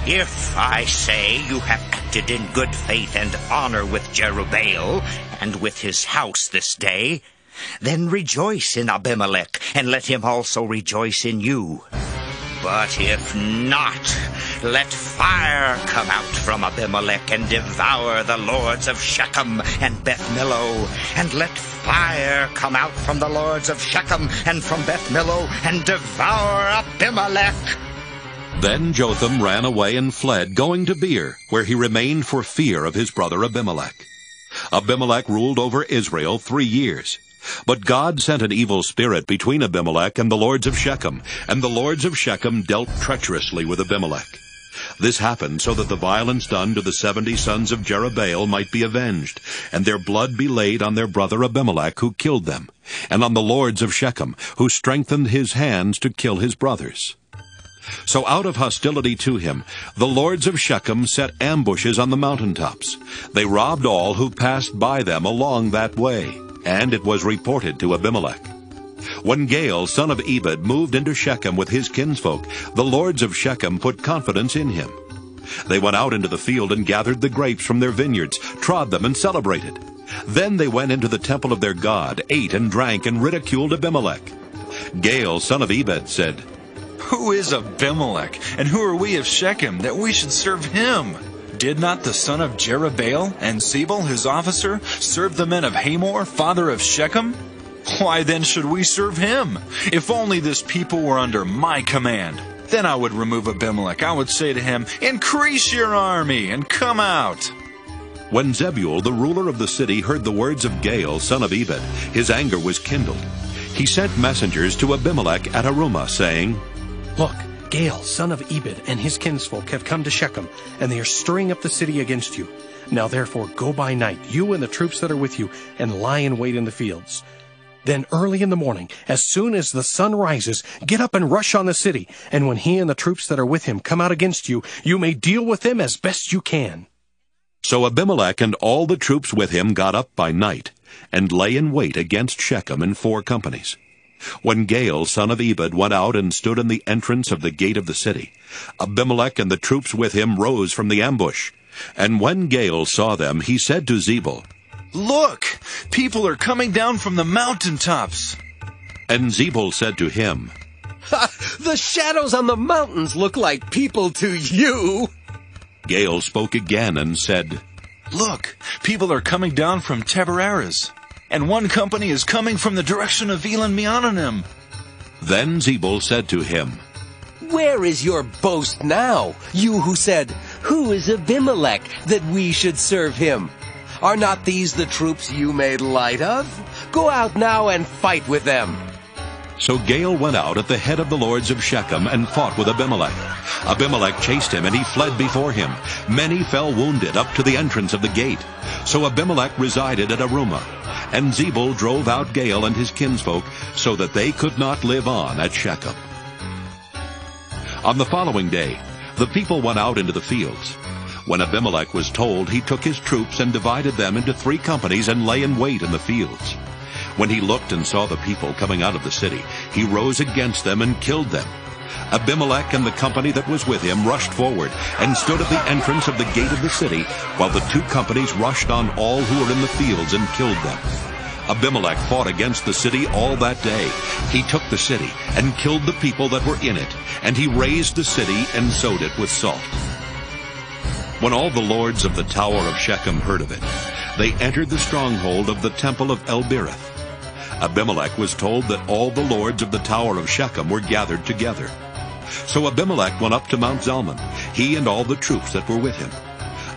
If I say you have acted in good faith and honor with Jerubbaal, and with his house this day, then rejoice in Abimelech, and let him also rejoice in you. But if not, let fire come out from Abimelech and devour the lords of Shechem and Beth Millo, and let fire come out from the lords of Shechem and from Beth Millo and devour Abimelech.' Then Jotham ran away and fled, going to Beer, where he remained for fear of his brother Abimelech. Abimelech ruled over Israel 3 years. But God sent an evil spirit between Abimelech and the lords of Shechem, and the lords of Shechem dealt treacherously with Abimelech. This happened so that the violence done to the 70 sons of Jerubbaal might be avenged, and their blood be laid on their brother Abimelech, who killed them, and on the lords of Shechem, who strengthened his hands to kill his brothers. So out of hostility to him, the lords of Shechem set ambushes on the mountaintops. They robbed all who passed by them along that way, and it was reported to Abimelech. When Gaal, son of Ebed, moved into Shechem with his kinsfolk, the lords of Shechem put confidence in him. They went out into the field and gathered the grapes from their vineyards, trod them, and celebrated. Then they went into the temple of their god, ate and drank, and ridiculed Abimelech. Gaal, son of Ebed, said, "Who is Abimelech, and who are we of Shechem, that we should serve him? Did not the son of Jerubbaal and Zebul, his officer, serve the men of Hamor, father of Shechem? Why then should we serve him? If only this people were under my command. Then I would remove Abimelech. I would say to him, 'Increase your army, and come out.'" When Zebul, the ruler of the city, heard the words of Gaal, son of Ebed, his anger was kindled. He sent messengers to Abimelech at Arumah, saying, "Look, Gaal, son of Ebed, and his kinsfolk have come to Shechem, and they are stirring up the city against you. Now therefore go by night, you and the troops that are with you, and lie in wait in the fields. Then early in the morning, as soon as the sun rises, get up and rush on the city. And when he and the troops that are with him come out against you, you may deal with them as best you can." So Abimelech and all the troops with him got up by night, and lay in wait against Shechem in 4 companies. When Gaal, son of Ebed, went out and stood in the entrance of the gate of the city, Abimelech and the troops with him rose from the ambush. And when Gaal saw them, he said to Zebul, "Look, people are coming down from the mountaintops." And Zebul said to him, "The shadows on the mountains look like people to you." Gaal spoke again and said, "Look, people are coming down from Taberarez, and one company is coming from the direction of Elon-Meonanim." Then Zebul said to him, "Where is your boast now, you who said, 'Who is Abimelech, that we should serve him?' Are not these the troops you made light of? Go out now and fight with them." So Gaal went out at the head of the lords of Shechem and fought with Abimelech. Abimelech chased him, and he fled before him. Many fell wounded up to the entrance of the gate. So Abimelech resided at Arumah, and Zebul drove out Gaal and his kinsfolk, so that they could not live on at Shechem. On the following day, the people went out into the fields. When Abimelech was told, he took his troops and divided them into 3 companies and lay in wait in the fields. When he looked and saw the people coming out of the city, he rose against them and killed them. Abimelech and the company that was with him rushed forward and stood at the entrance of the gate of the city, while the 2 companies rushed on all who were in the fields and killed them. Abimelech fought against the city all that day. He took the city and killed the people that were in it, and he razed the city and sowed it with salt. When all the lords of the tower of Shechem heard of it, they entered the stronghold of the temple of El-Berith. Abimelech was told that all the lords of the tower of Shechem were gathered together. So Abimelech went up to Mount Zalmon, he and all the troops that were with him.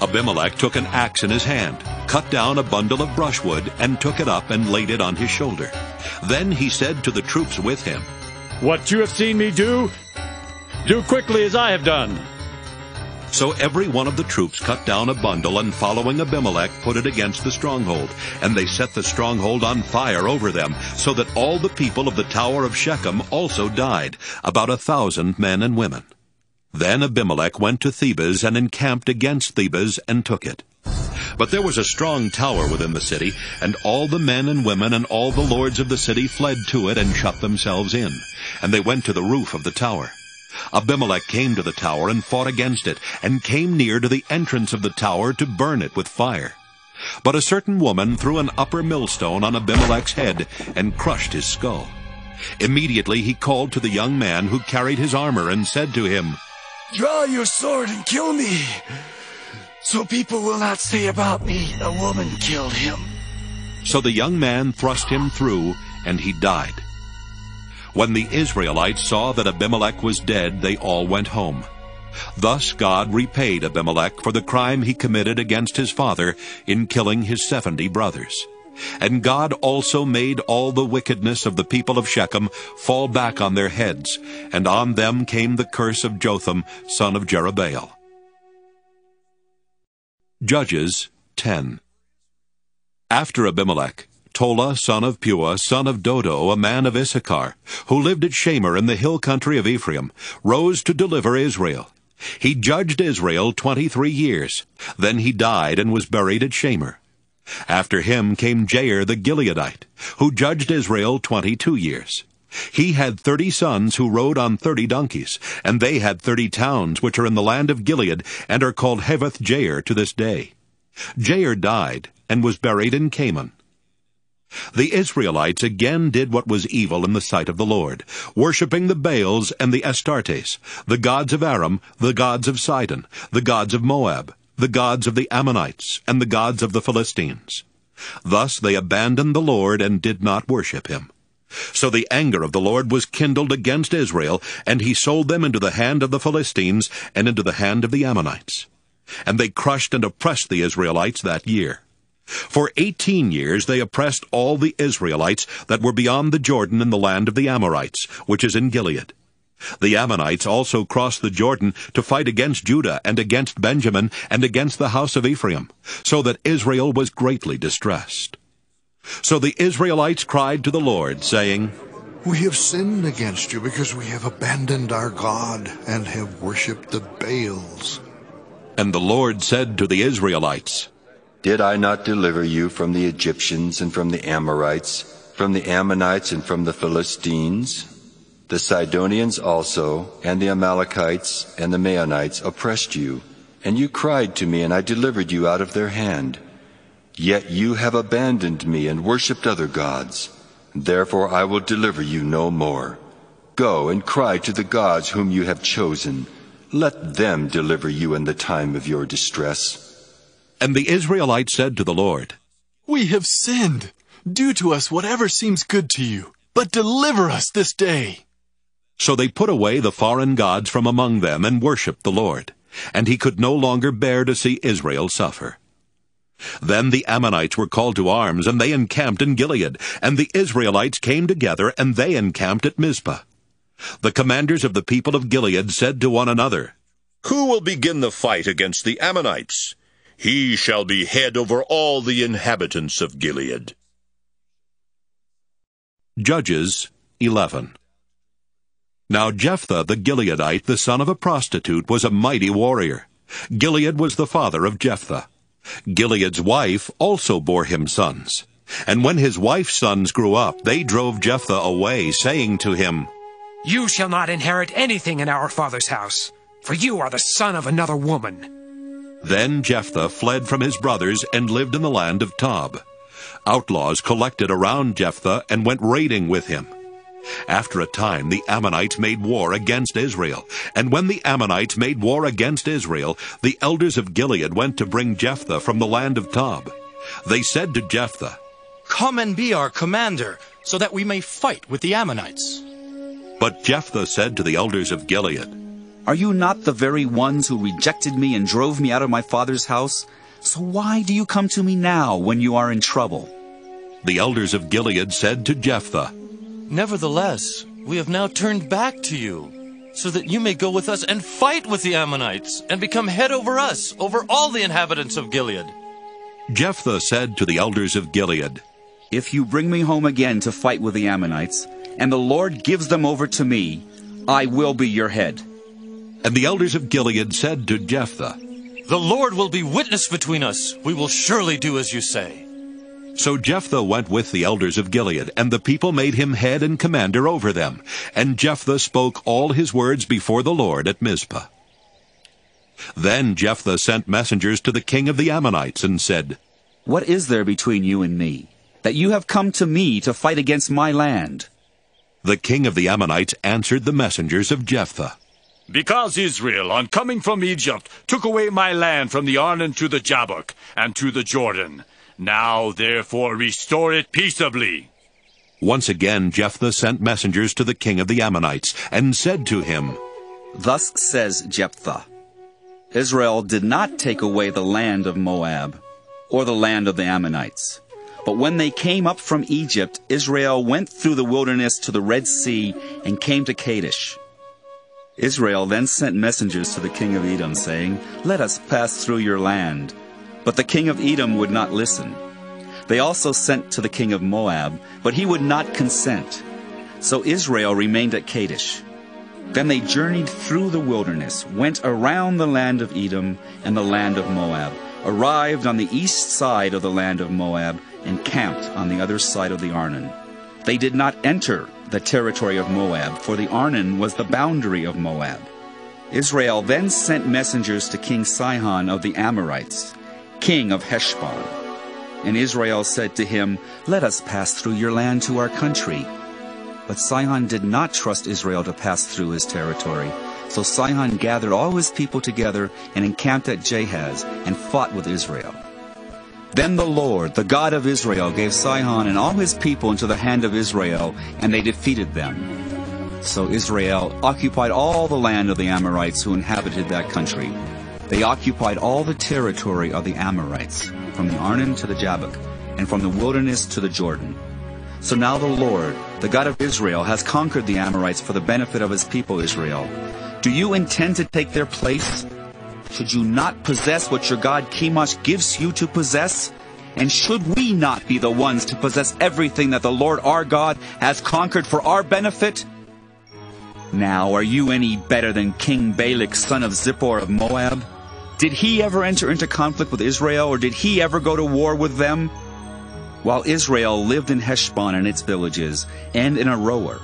Abimelech took an axe in his hand, cut down a bundle of brushwood, and took it up and laid it on his shoulder. Then he said to the troops with him, "What you have seen me do, do quickly as I have done." So every one of the troops cut down a bundle, and following Abimelech put it against the stronghold. And they set the stronghold on fire over them, so that all the people of the tower of Shechem also died, about 1,000 men and women. Then Abimelech went to Thebez and encamped against Thebez and took it. But there was a strong tower within the city, and all the men and women and all the lords of the city fled to it and shut themselves in. And they went to the roof of the tower. Abimelech came to the tower and fought against it, and came near to the entrance of the tower to burn it with fire. But a certain woman threw an upper millstone on Abimelech's head and crushed his skull. Immediately he called to the young man who carried his armor and said to him, "Draw your sword and kill me, so people will not say about me, 'A woman killed him.'" So the young man thrust him through, and he died. When the Israelites saw that Abimelech was dead, they all went home. Thus God repaid Abimelech for the crime he committed against his father in killing his 70 brothers. And God also made all the wickedness of the people of Shechem fall back on their heads, and on them came the curse of Jotham, son of Jerubbaal. Judges 10. After Abimelech, Tola, son of Puah, son of Dodo, a man of Issachar, who lived at Shamir in the hill country of Ephraim, rose to deliver Israel. He judged Israel 23 years. Then he died and was buried at Shamir. After him came Jair the Gileadite, who judged Israel 22 years. He had 30 sons who rode on 30 donkeys, and they had 30 towns which are in the land of Gilead, and are called Havoth Jair to this day. Jair died and was buried in Canaan. The Israelites again did what was evil in the sight of the Lord, worshipping the Baals and the Astartes, the gods of Aram, the gods of Sidon, the gods of Moab, the gods of the Ammonites, and the gods of the Philistines. Thus they abandoned the Lord and did not worship him. So the anger of the Lord was kindled against Israel, and he sold them into the hand of the Philistines and into the hand of the Ammonites. And they crushed and oppressed the Israelites that year. For 18 years they oppressed all the Israelites that were beyond the Jordan in the land of the Amorites, which is in Gilead. The Ammonites also crossed the Jordan to fight against Judah and against Benjamin and against the house of Ephraim, so that Israel was greatly distressed. So the Israelites cried to the Lord, saying, We have sinned against you because we have abandoned our God and have worshipped the Baals. And the Lord said to the Israelites, Did I not deliver you from the Egyptians and from the Amorites, from the Ammonites and from the Philistines? The Sidonians also, and the Amalekites, and the Maonites oppressed you, and you cried to me, and I delivered you out of their hand. Yet you have abandoned me and worshipped other gods. Therefore I will deliver you no more. Go and cry to the gods whom you have chosen. Let them deliver you in the time of your distress. And the Israelites said to the Lord, We have sinned. Do to us whatever seems good to you, but deliver us this day. So they put away the foreign gods from among them and worshipped the Lord. And he could no longer bear to see Israel suffer. Then the Ammonites were called to arms, and they encamped in Gilead. And the Israelites came together, and they encamped at Mizpah. The commanders of the people of Gilead said to one another, Who will begin the fight against the Ammonites? He shall be head over all the inhabitants of Gilead. Judges 11. Now Jephthah the Gileadite, the son of a prostitute, was a mighty warrior. Gilead was the father of Jephthah. Gilead's wife also bore him sons. And when his wife's sons grew up, they drove Jephthah away, saying to him, You shall not inherit anything in our father's house, for you are the son of another woman. Then Jephthah fled from his brothers and lived in the land of Tob. Outlaws collected around Jephthah and went raiding with him. After a time, the Ammonites made war against Israel. And when the Ammonites made war against Israel, the elders of Gilead went to bring Jephthah from the land of Tob. They said to Jephthah, Come and be our commander, so that we may fight with the Ammonites. But Jephthah said to the elders of Gilead, Are you not the very ones who rejected me and drove me out of my father's house? So why do you come to me now when you are in trouble? The elders of Gilead said to Jephthah, Nevertheless, we have now turned back to you, so that you may go with us and fight with the Ammonites, and become head over us, over all the inhabitants of Gilead. Jephthah said to the elders of Gilead, If you bring me home again to fight with the Ammonites, and the Lord gives them over to me, I will be your head. And the elders of Gilead said to Jephthah, The Lord will be witness between us. We will surely do as you say. So Jephthah went with the elders of Gilead, and the people made him head and commander over them. And Jephthah spoke all his words before the Lord at Mizpah. Then Jephthah sent messengers to the king of the Ammonites and said, What is there between you and me, that you have come to me to fight against my land? The king of the Ammonites answered the messengers of Jephthah, Because Israel, on coming from Egypt, took away my land from the Arnon to the Jabbok and to the Jordan. Now, therefore, restore it peaceably. Once again Jephthah sent messengers to the king of the Ammonites, and said to him, Thus says Jephthah, Israel did not take away the land of Moab, or the land of the Ammonites. But when they came up from Egypt, Israel went through the wilderness to the Red Sea, and came to Kadesh. Israel then sent messengers to the king of Edom, saying, Let us pass through your land. But the king of Edom would not listen. They also sent to the king of Moab, but he would not consent. So Israel remained at Kadesh. Then they journeyed through the wilderness, went around the land of Edom and the land of Moab, arrived on the east side of the land of Moab, and camped on the other side of the Arnon. They did not enter the territory of Moab, for the Arnon was the boundary of Moab. Israel then sent messengers to King Sihon of the Amorites, king of Heshbon. And Israel said to him, Let us pass through your land to our country. But Sihon did not trust Israel to pass through his territory. So Sihon gathered all his people together and encamped at Jahaz and fought with Israel. Then the Lord, the God of Israel, gave Sihon and all his people into the hand of Israel, and they defeated them. So Israel occupied all the land of the Amorites who inhabited that country. They occupied all the territory of the Amorites, from the Arnon to the Jabbok, and from the wilderness to the Jordan. So now the Lord, the God of Israel, has conquered the Amorites for the benefit of his people Israel. Do you intend to take their place? Should you not possess what your God Chemosh gives you to possess? And should we not be the ones to possess everything that the Lord our God has conquered for our benefit? Now, are you any better than King Balak, son of Zippor of Moab? Did he ever enter into conflict with Israel, or did he ever go to war with them? While Israel lived in Heshbon and its villages, and in Aroer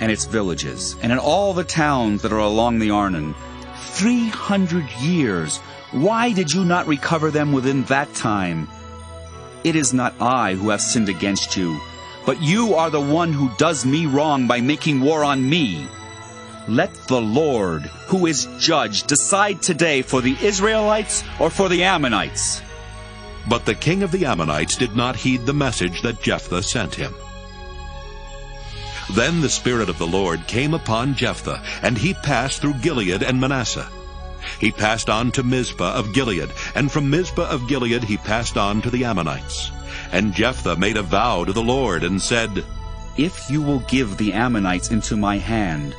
and its villages, and in all the towns that are along the Arnon, 300 years, why did you not recover them within that time? It is not I who have sinned against you, but you are the one who does me wrong by making war on me. Let the Lord, who is judge, decide today for the Israelites or for the Ammonites. But the king of the Ammonites did not heed the message that Jephthah sent him. Then the Spirit of the Lord came upon Jephthah, and he passed through Gilead and Manasseh. He passed on to Mizpah of Gilead, and from Mizpah of Gilead he passed on to the Ammonites. And Jephthah made a vow to the Lord and said, If you will give the Ammonites into my hand,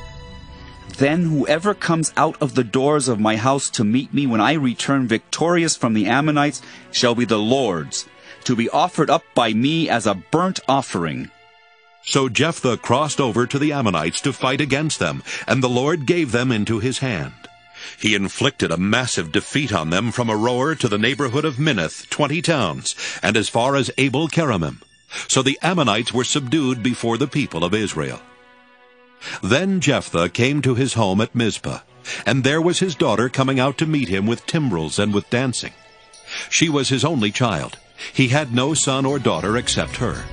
then whoever comes out of the doors of my house to meet me when I return victorious from the Ammonites shall be the Lord's, to be offered up by me as a burnt offering. So Jephthah crossed over to the Ammonites to fight against them, and the Lord gave them into his hand. He inflicted a massive defeat on them from Aroer to the neighborhood of Minnith, 20 towns, and as far as Abel-keramim. So the Ammonites were subdued before the people of Israel. Then Jephthah came to his home at Mizpah, and there was his daughter coming out to meet him with timbrels and with dancing. She was his only child. He had no son or daughter except her.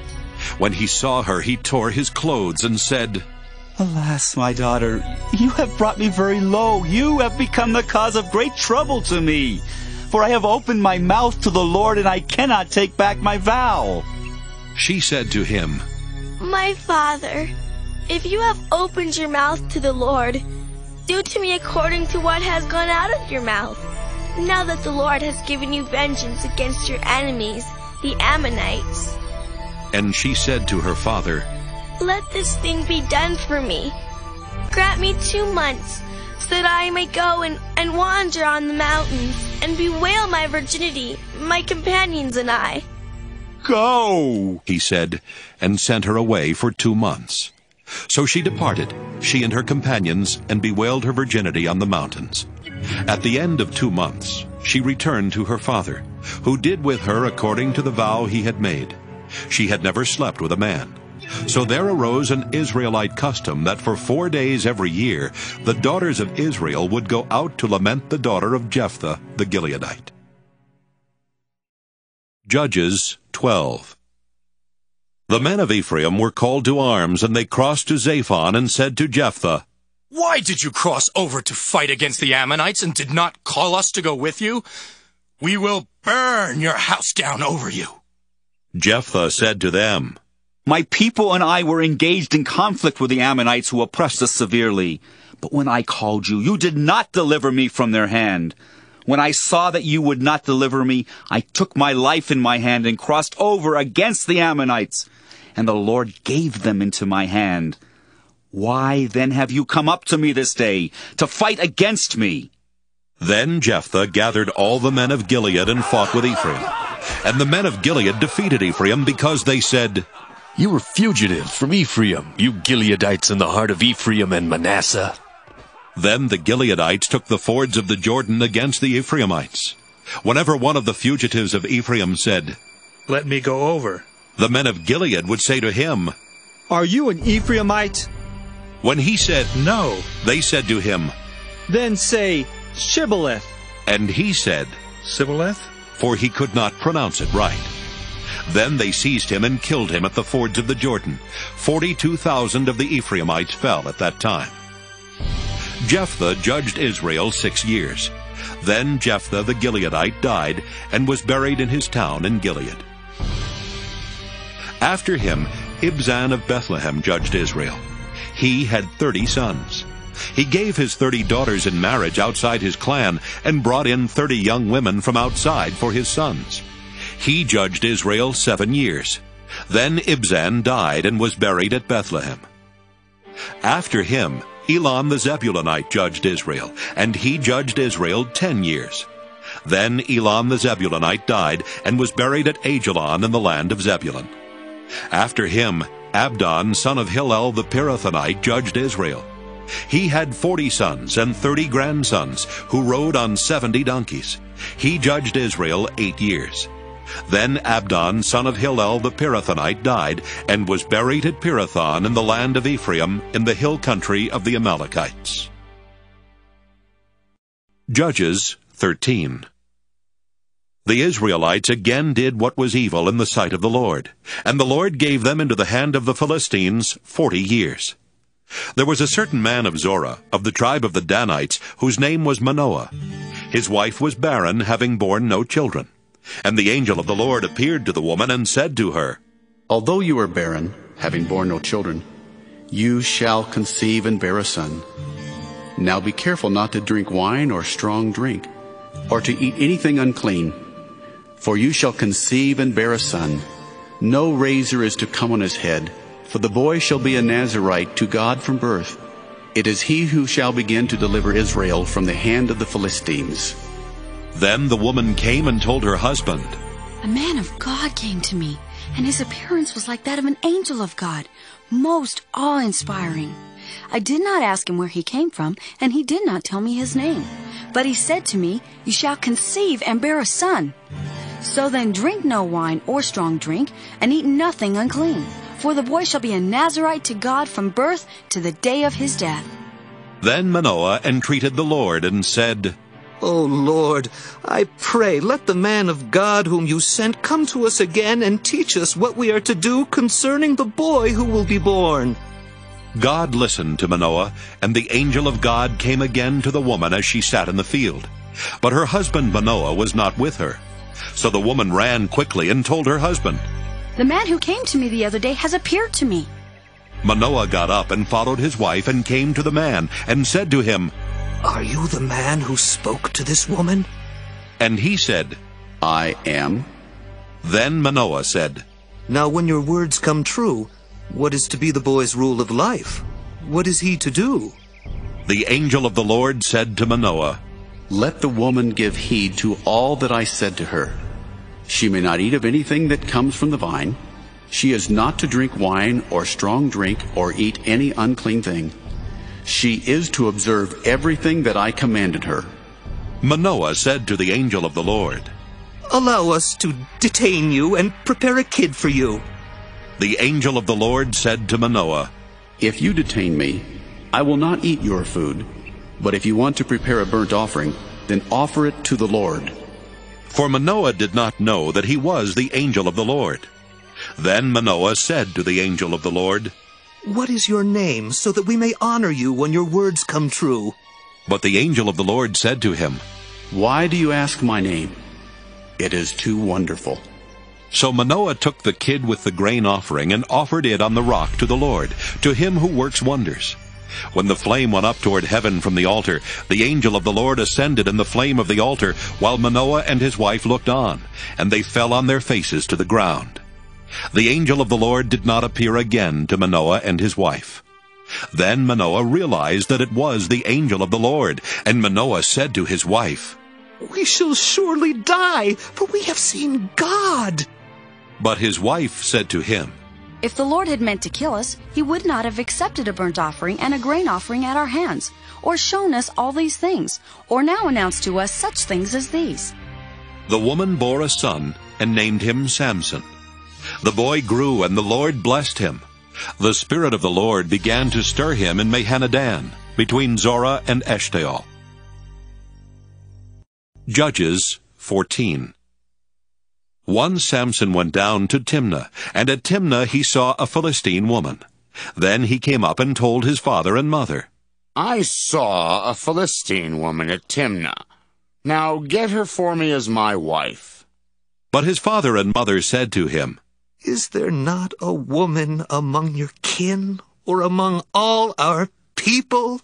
When he saw her, he tore his clothes and said, Alas, my daughter, you have brought me very low. You have become the cause of great trouble to me. For I have opened my mouth to the Lord, and I cannot take back my vow. She said to him, My father, if you have opened your mouth to the Lord, do to me according to what has gone out of your mouth. Now that the Lord has given you vengeance against your enemies, the Ammonites. And she said to her father, Let this thing be done for me. Grant me 2 months, so that I may go and wander on the mountains, and bewail my virginity, my companions and I. Go, he said, and sent her away for 2 months. So she departed, she and her companions, and bewailed her virginity on the mountains. At the end of 2 months, she returned to her father, who did with her according to the vow he had made. She had never slept with a man. So there arose an Israelite custom that for 4 days every year the daughters of Israel would go out to lament the daughter of Jephthah the Gileadite. Judges 12. The men of Ephraim were called to arms, and they crossed to Zaphon and said to Jephthah, Why did you cross over to fight against the Ammonites and did not call us to go with you? We will burn your house down over you. Jephthah said to them, My people and I were engaged in conflict with the Ammonites who oppressed us severely. But when I called you, you did not deliver me from their hand. When I saw that you would not deliver me, I took my life in my hand and crossed over against the Ammonites. And the Lord gave them into my hand. Why then have you come up to me this day, to fight against me? Then Jephthah gathered all the men of Gilead and fought with Ephraim. And the men of Gilead defeated Ephraim because they said, You were fugitives from Ephraim, you Gileadites in the heart of Ephraim and Manasseh. Then the Gileadites took the fords of the Jordan against the Ephraimites. Whenever one of the fugitives of Ephraim said, Let me go over, the men of Gilead would say to him, Are you an Ephraimite? When he said, No, they said to him, Then say, Shibboleth. And he said, Sibboleth? For he could not pronounce it right. Then they seized him and killed him at the fords of the Jordan. 42,000 of the Ephraimites fell at that time. Jephthah judged Israel 6 years. Then Jephthah the Gileadite died and was buried in his town in Gilead. After him, Ibzan of Bethlehem judged Israel. He had 30 sons. He gave his 30 daughters in marriage outside his clan and brought in 30 young women from outside for his sons. He judged Israel 7 years. Then Ibzan died and was buried at Bethlehem. After him, Elon the Zebulunite judged Israel, and he judged Israel 10 years. Then Elon the Zebulunite died, and was buried at Ajalon in the land of Zebulun. After him, Abdon, son of Hillel the Pirathonite, judged Israel. He had 40 sons and 30 grandsons, who rode on 70 donkeys. He judged Israel 8 years. Then Abdon, son of Hillel the Pirathonite, died, and was buried at Pirathon in the land of Ephraim, in the hill country of the Amalekites. Judges 13. The Israelites again did what was evil in the sight of the Lord, and the Lord gave them into the hand of the Philistines 40 years. There was a certain man of Zorah, of the tribe of the Danites, whose name was Manoah. His wife was barren, having borne no children. And the angel of the Lord appeared to the woman and said to her, Although you are barren, having borne no children, you shall conceive and bear a son. Now be careful not to drink wine or strong drink, or to eat anything unclean, for you shall conceive and bear a son. No razor is to come on his head, for the boy shall be a Nazirite to God from birth. It is he who shall begin to deliver Israel from the hand of the Philistines. Then the woman came and told her husband, A man of God came to me, and his appearance was like that of an angel of God, most awe-inspiring. I did not ask him where he came from, and he did not tell me his name. But he said to me, You shall conceive and bear a son. So then drink no wine or strong drink, and eat nothing unclean. For the boy shall be a Nazirite to God from birth to the day of his death. Then Manoah entreated the Lord and said, O Lord, I pray, let the man of God whom you sent come to us again and teach us what we are to do concerning the boy who will be born. God listened to Manoah, and the angel of God came again to the woman as she sat in the field. But her husband Manoah was not with her. So the woman ran quickly and told her husband, The man who came to me the other day has appeared to me. Manoah got up and followed his wife and came to the man and said to him, Are you the man who spoke to this woman? And he said, I am. Then Manoah said, Now when your words come true, what is to be the boy's rule of life? What is he to do? The angel of the Lord said to Manoah, Let the woman give heed to all that I said to her. She may not eat of anything that comes from the vine. She is not to drink wine or strong drink or eat any unclean thing. She is to observe everything that I commanded her. Manoah said to the angel of the Lord, Allow us to detain you and prepare a kid for you. The angel of the Lord said to Manoah, If you detain me, I will not eat your food. But if you want to prepare a burnt offering, then offer it to the Lord. For Manoah did not know that he was the angel of the Lord. Then Manoah said to the angel of the Lord, What is your name, so that we may honor you when your words come true? But the angel of the Lord said to him, Why do you ask my name? It is too wonderful. So Manoah took the kid with the grain offering and offered it on the rock to the Lord, to him who works wonders. When the flame went up toward heaven from the altar, the angel of the Lord ascended in the flame of the altar, while Manoah and his wife looked on, and they fell on their faces to the ground. The angel of the Lord did not appear again to Manoah and his wife. Then Manoah realized that it was the angel of the Lord, and Manoah said to his wife, We shall surely die, for we have seen God. But his wife said to him, If the Lord had meant to kill us, he would not have accepted a burnt offering and a grain offering at our hands, or shown us all these things, or now announced to us such things as these. The woman bore a son and named him Samson. The boy grew, and the Lord blessed him. The Spirit of the Lord began to stir him in Mahanadan, between Zorah and Eshtaol. Judges 14. Once Samson went down to Timnah, and at Timnah he saw a Philistine woman. Then he came up and told his father and mother, I saw a Philistine woman at Timnah. Now get her for me as my wife. But his father and mother said to him, Is there not a woman among your kin, or among all our people,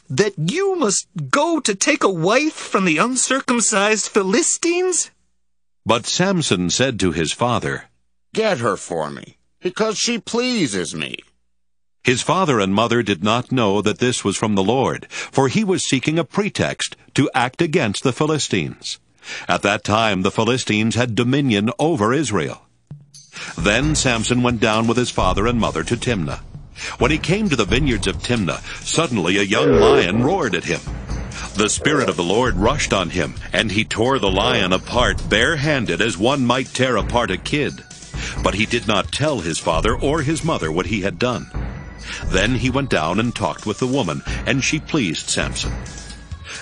that you must go to take a wife from the uncircumcised Philistines? But Samson said to his father, Get her for me, because she pleases me. His father and mother did not know that this was from the Lord, for he was seeking a pretext to act against the Philistines. At that time the Philistines had dominion over Israel. Then Samson went down with his father and mother to Timnah. When he came to the vineyards of Timnah, suddenly a young lion roared at him. The Spirit of the Lord rushed on him, and he tore the lion apart bare-handed as one might tear apart a kid. But he did not tell his father or his mother what he had done. Then he went down and talked with the woman, and she pleased Samson.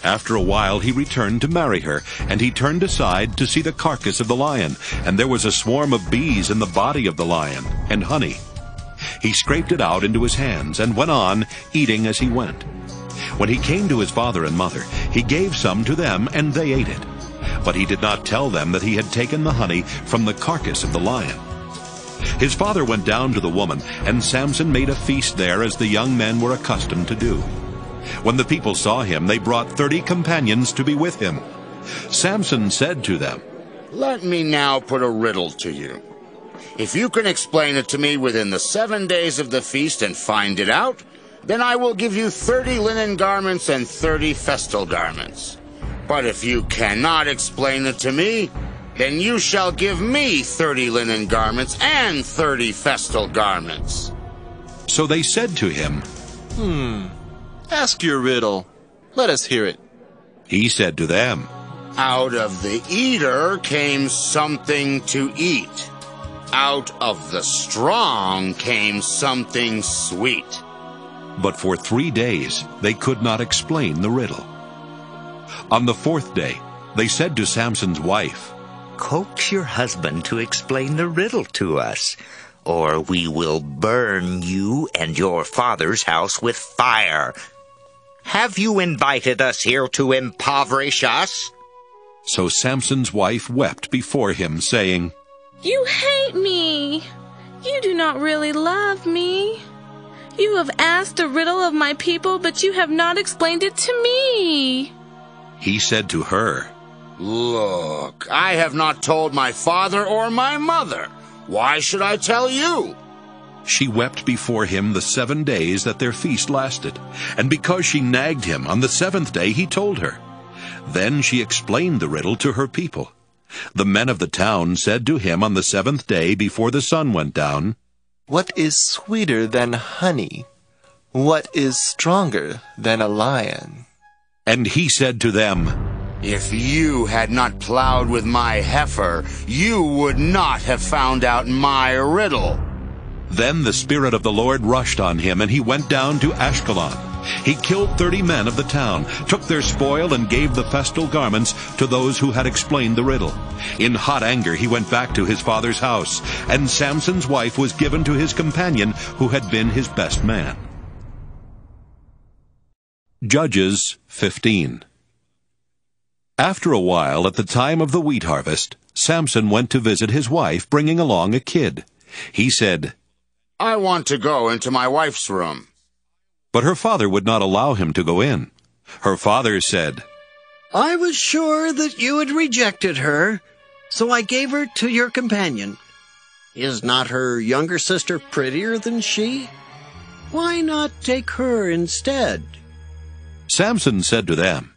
After a while he returned to marry her, and he turned aside to see the carcass of the lion, and there was a swarm of bees in the body of the lion, and honey. He scraped it out into his hands, and went on, eating as he went. When he came to his father and mother, he gave some to them, and they ate it. But he did not tell them that he had taken the honey from the carcass of the lion. His father went down to the woman, and Samson made a feast there as the young men were accustomed to do. When the people saw him, they brought 30 companions to be with him. Samson said to them, "Let me now put a riddle to you. If you can explain it to me within the 7 days of the feast and find it out, then I will give you 30 linen garments and 30 festal garments. But if you cannot explain it to me, then you shall give me 30 linen garments and 30 festal garments." So they said to him, Ask your riddle. Let us hear it. He said to them, "Out of the eater came something to eat. Out of the strong came something sweet." But for 3 days they could not explain the riddle. On the 4th day they said to Samson's wife, "Coax your husband to explain the riddle to us, or we will burn you and your father's house with fire. Have you invited us here to impoverish us?" So Samson's wife wept before him, saying, "You hate me. You do not really love me. You have asked a riddle of my people, but you have not explained it to me." He said to her, "Look, I have not told my father or my mother. Why should I tell you?" She wept before him the 7 days that their feast lasted, and because she nagged him, on the 7th day he told her. Then she explained the riddle to her people. The men of the town said to him on the 7th day before the sun went down, "What is sweeter than honey? What is stronger than a lion?" And he said to them, "If you had not plowed with my heifer, you would not have found out my riddle." Then the Spirit of the Lord rushed on him, and he went down to Ashkelon. He killed 30 men of the town, took their spoil, and gave the festal garments to those who had explained the riddle. In hot anger he went back to his father's house, and Samson's wife was given to his companion, who had been his best man. Judges 15. After a while, at the time of the wheat harvest, Samson went to visit his wife, bringing along a kid. He said, "I want to go into my wife's room." But her father would not allow him to go in. Her father said, "I was sure that you had rejected her, so I gave her to your companion. Is not her younger sister prettier than she? Why not take her instead?" Samson said to them,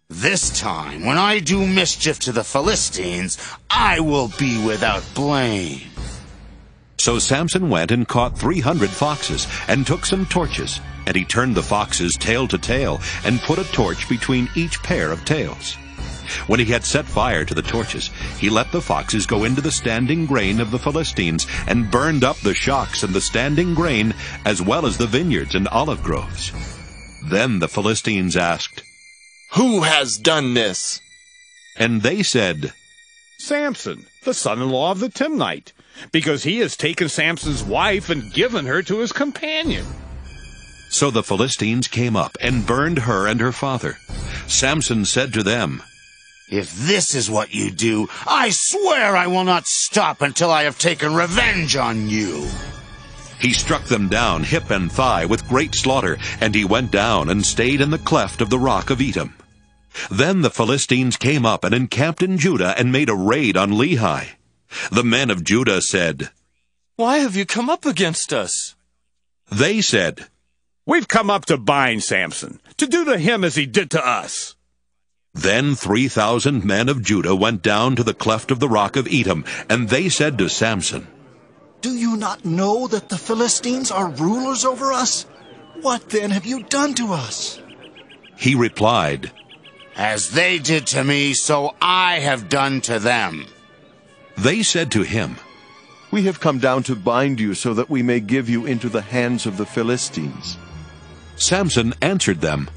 "This time, when I do mischief to the Philistines, I will be without blame." So Samson went and caught 300 foxes, and took some torches, and he turned the foxes tail to tail, and put a torch between each pair of tails. When he had set fire to the torches, he let the foxes go into the standing grain of the Philistines, and burned up the shocks and the standing grain, as well as the vineyards and olive groves. Then the Philistines asked, "Who has done this?" And they said, "Samson, the son-in-law of the Timnite, because he has taken Samson's wife and given her to his companion." So the Philistines came up and burned her and her father. Samson said to them, "If this is what you do, I swear I will not stop until I have taken revenge on you." He struck them down, hip and thigh, with great slaughter, and he went down and stayed in the cleft of the rock of Etam. Then the Philistines came up and encamped in Judah and made a raid on Lehi. The men of Judah said, "Why have you come up against us?" They said, "We've come up to bind Samson, to do to him as he did to us." Then 3,000 men of Judah went down to the cleft of the rock of Etam, and they said to Samson, Do you not know that the Philistines are rulers over us? What then have you done to us? He replied, As they did to me, so I have done to them. They said to him, We have come down to bind you so that we may give you into the hands of the Philistines. Samson answered them,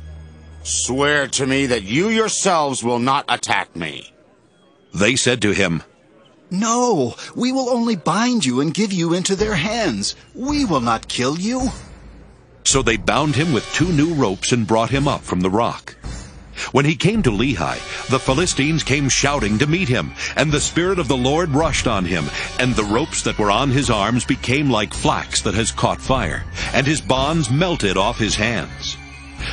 Swear to me that you yourselves will not attack me. They said to him, No, we will only bind you and give you into their hands. We will not kill you. So they bound him with 2 new ropes and brought him up from the rock. When he came to Lehi, the Philistines came shouting to meet him, and the Spirit of the Lord rushed on him, and the ropes that were on his arms became like flax that has caught fire, and his bonds melted off his hands.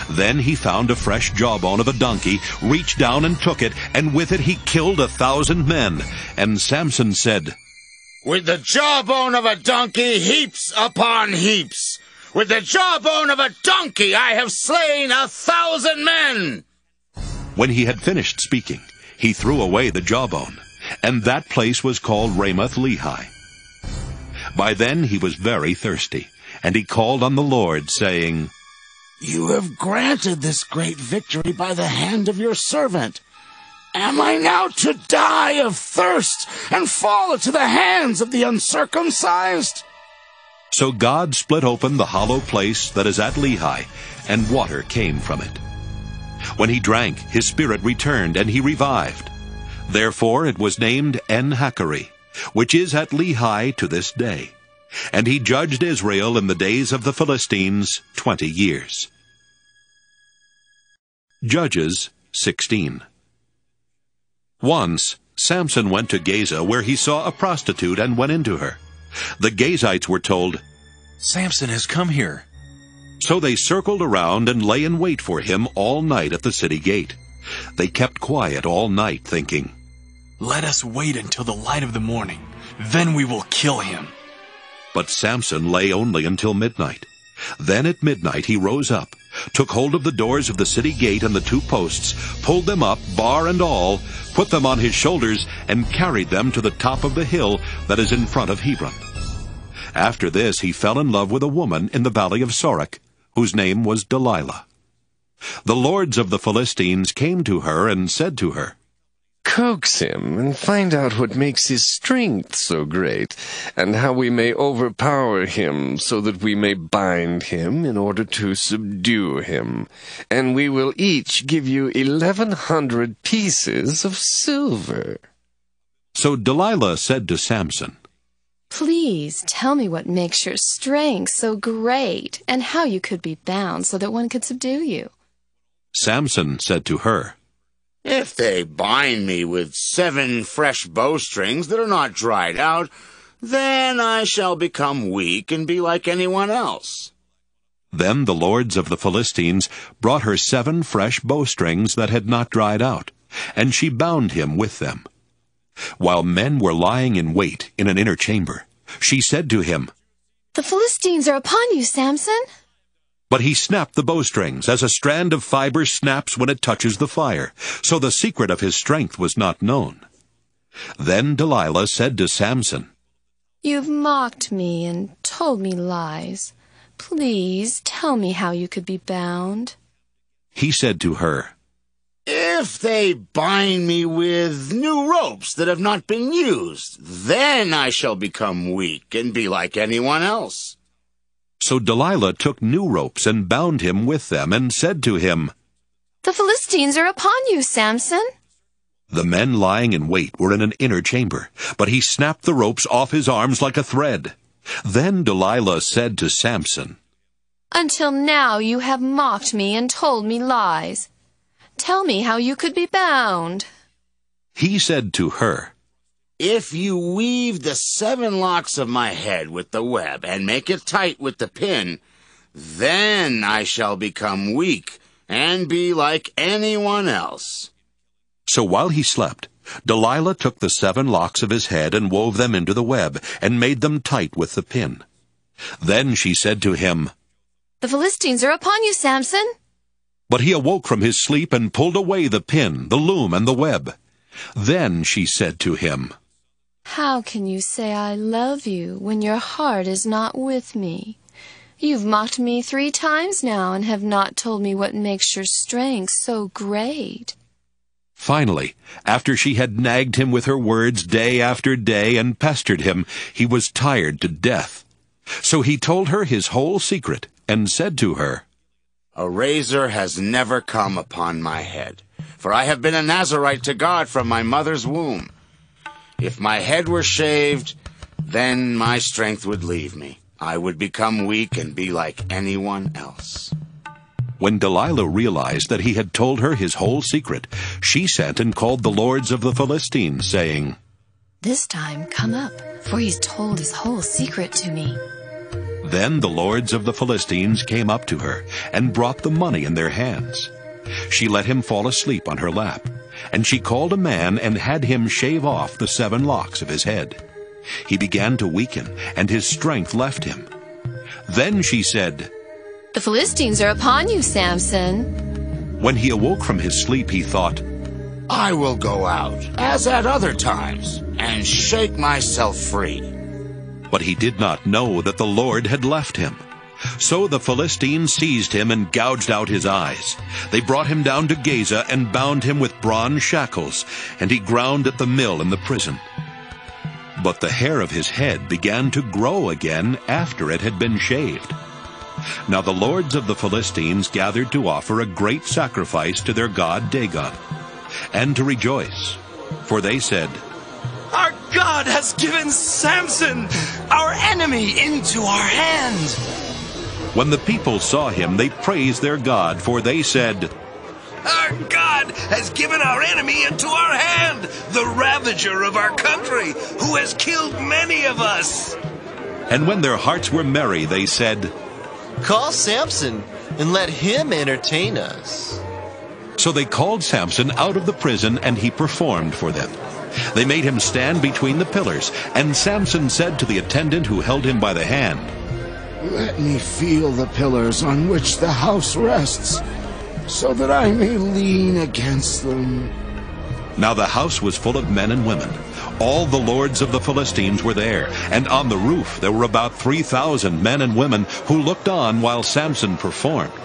Then he found a fresh jawbone of a donkey, reached down and took it, and with it he killed 1,000 men. And Samson said, With the jawbone of a donkey, heaps upon heaps. With the jawbone of a donkey I have slain 1,000 men. When he had finished speaking, he threw away the jawbone, and that place was called Ramoth-Lehi. By then he was very thirsty, and he called on the Lord, saying, You have granted this great victory by the hand of your servant. Am I now to die of thirst and fall into the hands of the uncircumcised? So God split open the hollow place that is at Lehi, and water came from it. When he drank, his spirit returned, and he revived. Therefore it was named En-Hakkore, which is at Lehi to this day. And he judged Israel in the days of the Philistines 20 years. Judges 16. Once Samson went to Gaza, where he saw a prostitute and went into her. The Gazites were told, Samson has come here. So they circled around and lay in wait for him all night at the city gate. They kept quiet all night, thinking, Let us wait until the light of the morning. Then we will kill him. But Samson lay only until midnight. Then at midnight he rose up, took hold of the doors of the city gate and the 2 posts, pulled them up, bar and all, put them on his shoulders, and carried them to the top of the hill that is in front of Hebron. After this he fell in love with a woman in the valley of Sorek, whose name was Delilah. The lords of the Philistines came to her and said to her, Coax him and find out what makes his strength so great, and how we may overpower him so that we may bind him in order to subdue him. And we will each give you 1,100 pieces of silver. So Delilah said to Samson, Please tell me what makes your strength so great, and how you could be bound so that one could subdue you. Samson said to her, If they bind me with 7 fresh bowstrings that are not dried out, then I shall become weak and be like anyone else. Then the lords of the Philistines brought her 7 fresh bowstrings that had not dried out, and she bound him with them. While men were lying in wait in an inner chamber, she said to him, The Philistines are upon you, Samson. But he snapped the bowstrings, as a strand of fiber snaps when it touches the fire, so the secret of his strength was not known. Then Delilah said to Samson, You've mocked me and told me lies. Please tell me how you could be bound. He said to her, If they bind me with new ropes that have not been used, then I shall become weak and be like anyone else. So Delilah took new ropes and bound him with them, and said to him, The Philistines are upon you, Samson. The men lying in wait were in an inner chamber, but he snapped the ropes off his arms like a thread. Then Delilah said to Samson, Until now you have mocked me and told me lies. Tell me how you could be bound. He said to her, If you weave the 7 locks of my head with the web and make it tight with the pin, then I shall become weak and be like anyone else. So while he slept, Delilah took the 7 locks of his head and wove them into the web, and made them tight with the pin. Then she said to him, The Philistines are upon you, Samson. But he awoke from his sleep and pulled away the pin, the loom, and the web. Then she said to him, "How can you say I love you when your heart is not with me? You've mocked me 3 times now and have not told me what makes your strength so great." Finally, after she had nagged him with her words day after day and pestered him, he was tired to death. So he told her his whole secret and said to her, "A razor has never come upon my head, for I have been a Nazirite to God from my mother's womb. If my head were shaved, then my strength would leave me. I would become weak and be like anyone else." When Delilah realized that he had told her his whole secret, she sent and called the lords of the Philistines, saying, "This time come up, for he's told his whole secret to me." Then the lords of the Philistines came up to her and brought the money in their hands. She let him fall asleep on her lap, and she called a man and had him shave off the 7 locks of his head. He began to weaken, and his strength left him. Then she said, "The Philistines are upon you, Samson." When he awoke from his sleep, he thought, "I will go out, as at other times, and shake myself free." But he did not know that the Lord had left him. So the Philistines seized him and gouged out his eyes. They brought him down to Gaza and bound him with bronze shackles, and he ground at the mill in the prison. But the hair of his head began to grow again after it had been shaved. Now the lords of the Philistines gathered to offer a great sacrifice to their god Dagon, and to rejoice, for they said, "Our God has given Samson, our enemy, into our hand." When the people saw him, they praised their God, for they said, "Our God has given our enemy into our hand, the ravager of our country, who has killed many of us." And when their hearts were merry, they said, "Call Samson and let him entertain us." So they called Samson out of the prison, and he performed for them. They made him stand between the pillars, and Samson said to the attendant who held him by the hand, "Let me feel the pillars on which the house rests, so that I may lean against them." Now the house was full of men and women. All the lords of the Philistines were there, and on the roof there were about 3,000 men and women who looked on while Samson performed.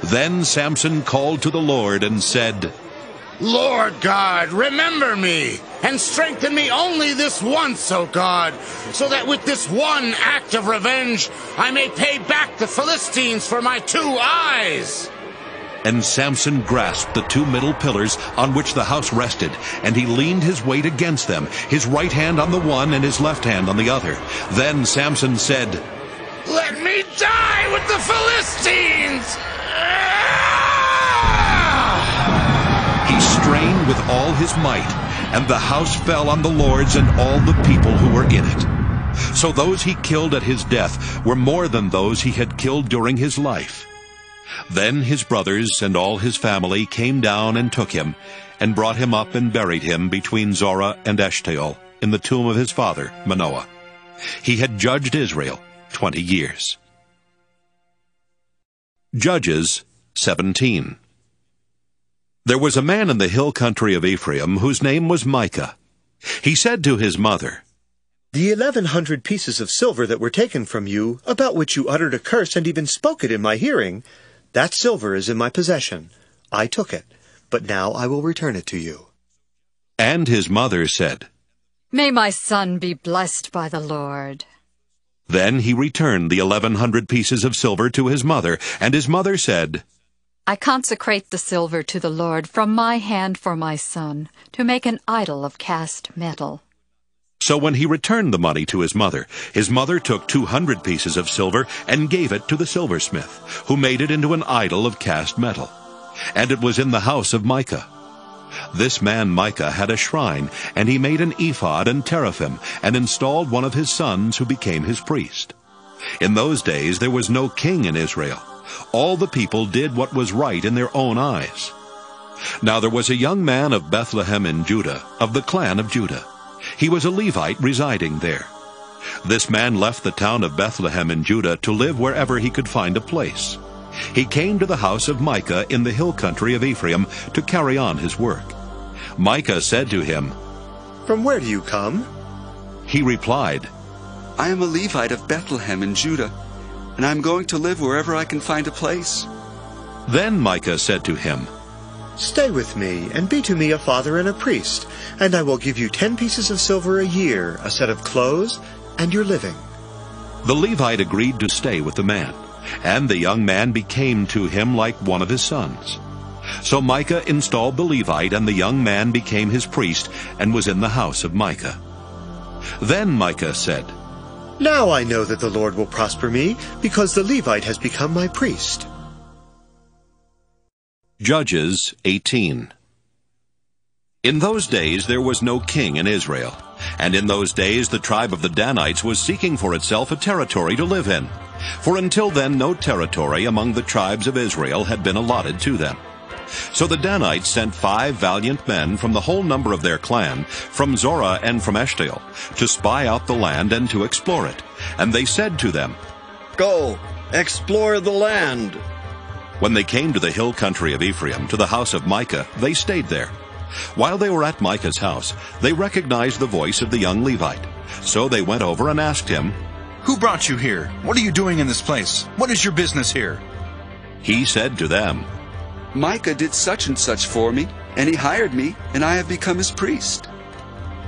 Then Samson called to the Lord and said, "Lord God, remember me, and strengthen me only this once, O God, so that with this one act of revenge I may pay back the Philistines for my 2 eyes." And Samson grasped the 2 middle pillars on which the house rested, and he leaned his weight against them, his right hand on the one and his left hand on the other. Then Samson said, "Let me die with the Philistines!" He strained with all his might, and the house fell on the lords and all the people who were in it. So those he killed at his death were more than those he had killed during his life. Then his brothers and all his family came down and took him, and brought him up and buried him between Zorah and Eshtaol in the tomb of his father Manoah. He had judged Israel 20 years. Judges 17. There was a man in the hill country of Ephraim whose name was Micah. He said to his mother, "The 1,100 pieces of silver that were taken from you, about which you uttered a curse and even spoke it in my hearing, that silver is in my possession. I took it, but now I will return it to you." And his mother said, "May my son be blessed by the Lord." Then he returned the 1,100 pieces of silver to his mother, and his mother said, "I consecrate the silver to the Lord from my hand for my son, to make an idol of cast metal." So when he returned the money to his mother took 200 pieces of silver and gave it to the silversmith, who made it into an idol of cast metal. And it was in the house of Micah. This man Micah had a shrine, and he made an ephod and teraphim, and installed one of his sons who became his priest. In those days there was no king in Israel. All the people did what was right in their own eyes. Now there was a young man of Bethlehem in Judah, of the clan of Judah. He was a Levite residing there. This man left the town of Bethlehem in Judah to live wherever he could find a place. He came to the house of Micah in the hill country of Ephraim to carry on his work. Micah said to him, "From where do you come?" He replied, "I am a Levite of Bethlehem in Judah, and I am going to live wherever I can find a place." Then Micah said to him, "Stay with me, and be to me a father and a priest, and I will give you 10 pieces of silver a year, a set of clothes, and your living." The Levite agreed to stay with the man, and the young man became to him like one of his sons. So Micah installed the Levite, and the young man became his priest, and was in the house of Micah. Then Micah said, "Now I know that the Lord will prosper me, because the Levite has become my priest." Judges 18. In those days there was no king in Israel, and in those days the tribe of the Danites was seeking for itself a territory to live in. For until then no territory among the tribes of Israel had been allotted to them. So the Danites sent 5 valiant men from the whole number of their clan, from Zorah and from Eshtaol, to spy out the land and to explore it. And they said to them, "Go, explore the land." When they came to the hill country of Ephraim, to the house of Micah, they stayed there. While they were at Micah's house, they recognized the voice of the young Levite. So they went over and asked him, "Who brought you here? What are you doing in this place? What is your business here?" He said to them, "Micah did such and such for me, and he hired me, and I have become his priest."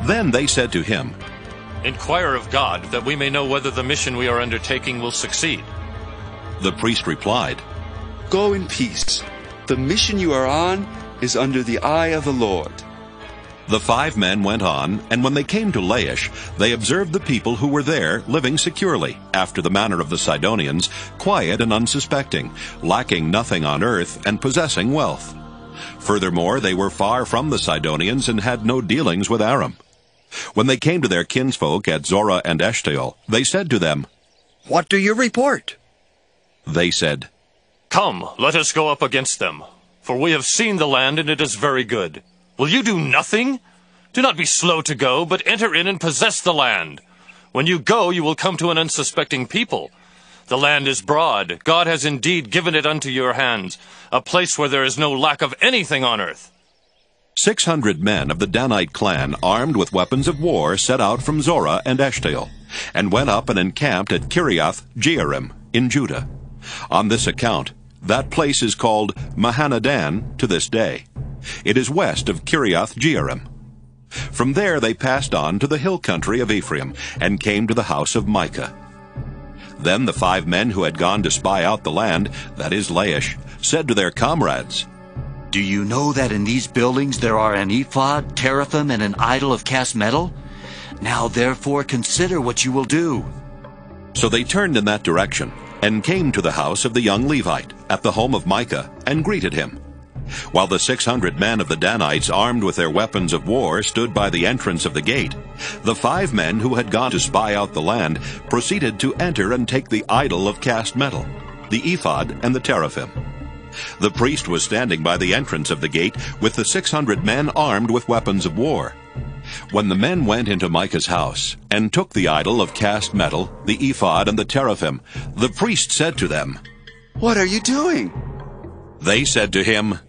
Then they said to him, "Inquire of God, that we may know whether the mission we are undertaking will succeed." The priest replied, "Go in peace. The mission you are on is under the eye of the Lord." The 5 men went on, and when they came to Laish, they observed the people who were there living securely, after the manner of the Sidonians, quiet and unsuspecting, lacking nothing on earth, and possessing wealth. Furthermore, they were far from the Sidonians and had no dealings with Aram. When they came to their kinsfolk at Zorah and Eshtaol, they said to them, "What do you report?" They said, "Come, let us go up against them, for we have seen the land, and it is very good. Will you do nothing? Do not be slow to go, but enter in and possess the land. When you go, you will come to an unsuspecting people. The land is broad. God has indeed given it unto your hands, a place where there is no lack of anything on earth." 600 men of the Danite clan, armed with weapons of war, set out from Zorah and Eshtaol, and went up and encamped at Kiriath Jearim in Judah. On this account, that place is called Mahanadan to this day. It is west of Kiriath Jearim. From there they passed on to the hill country of Ephraim, and came to the house of Micah. Then the 5 men who had gone to spy out the land, that is Laish, said to their comrades, "Do you know that in these buildings there are an ephod, teraphim, and an idol of cast metal? Now therefore consider what you will do." So they turned in that direction, and came to the house of the young Levite, at the home of Micah, and greeted him. While the 600 men of the Danites, armed with their weapons of war, stood by the entrance of the gate, the 5 men who had gone to spy out the land proceeded to enter and take the idol of cast metal, the ephod and the teraphim. The priest was standing by the entrance of the gate with the 600 men armed with weapons of war. When the men went into Micah's house and took the idol of cast metal, the ephod and the teraphim, the priest said to them, "What are you doing?" They said to him,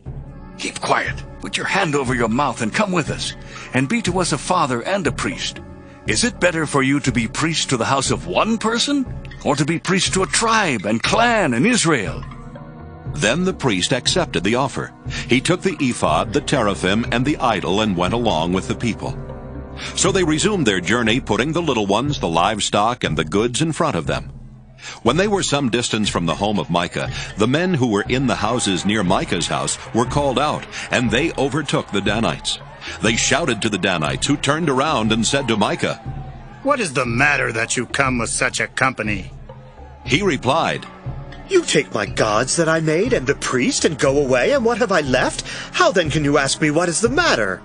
"Keep quiet. Put your hand over your mouth and come with us, and be to us a father and a priest. Is it better for you to be priest to the house of one person, or to be priest to a tribe and clan in Israel?" Then the priest accepted the offer. He took the ephod, the teraphim, and the idol, and went along with the people. So they resumed their journey, putting the little ones, the livestock, and the goods in front of them. When they were some distance from the home of Micah, the men who were in the houses near Micah's house were called out, and they overtook the Danites. They shouted to the Danites, who turned around and said to Micah, "What is the matter that you come with such a company?" He replied, "You take my gods that I made and the priest and go away, and what have I left? How then can you ask me what is the matter?"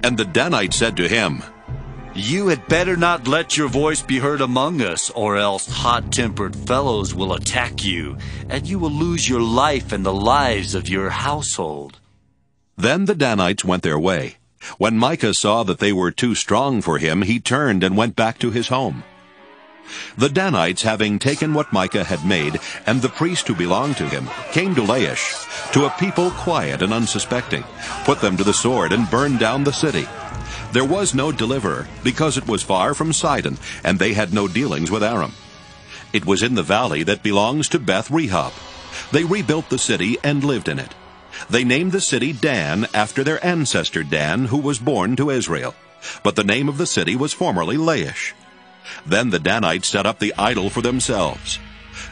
And the Danites said to him, "You had better not let your voice be heard among us, or else hot-tempered fellows will attack you, and you will lose your life and the lives of your household." Then the Danites went their way. When Micah saw that they were too strong for him, he turned and went back to his home. The Danites, having taken what Micah had made, and the priest who belonged to him, came to Laish, to a people quiet and unsuspecting, put them to the sword, and burned down the city. There was no deliverer, because it was far from Sidon, and they had no dealings with Aram. It was in the valley that belongs to Beth Rehob. They rebuilt the city and lived in it. They named the city Dan after their ancestor Dan, who was born to Israel. But the name of the city was formerly Laish. Then the Danites set up the idol for themselves.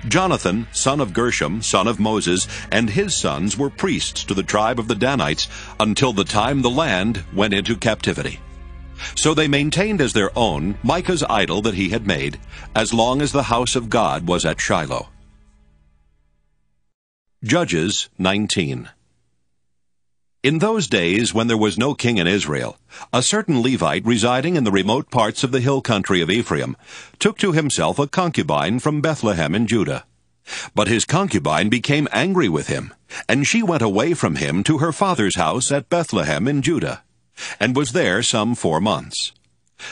Jonathan, son of Gershom, son of Moses, and his sons were priests to the tribe of the Danites until the time the land went into captivity. So they maintained as their own Micah's idol that he had made, as long as the house of God was at Shiloh. Judges 19. In those days, when there was no king in Israel, a certain Levite residing in the remote parts of the hill country of Ephraim took to himself a concubine from Bethlehem in Judah. But his concubine became angry with him, and she went away from him to her father's house at Bethlehem in Judah, and was there some 4 months.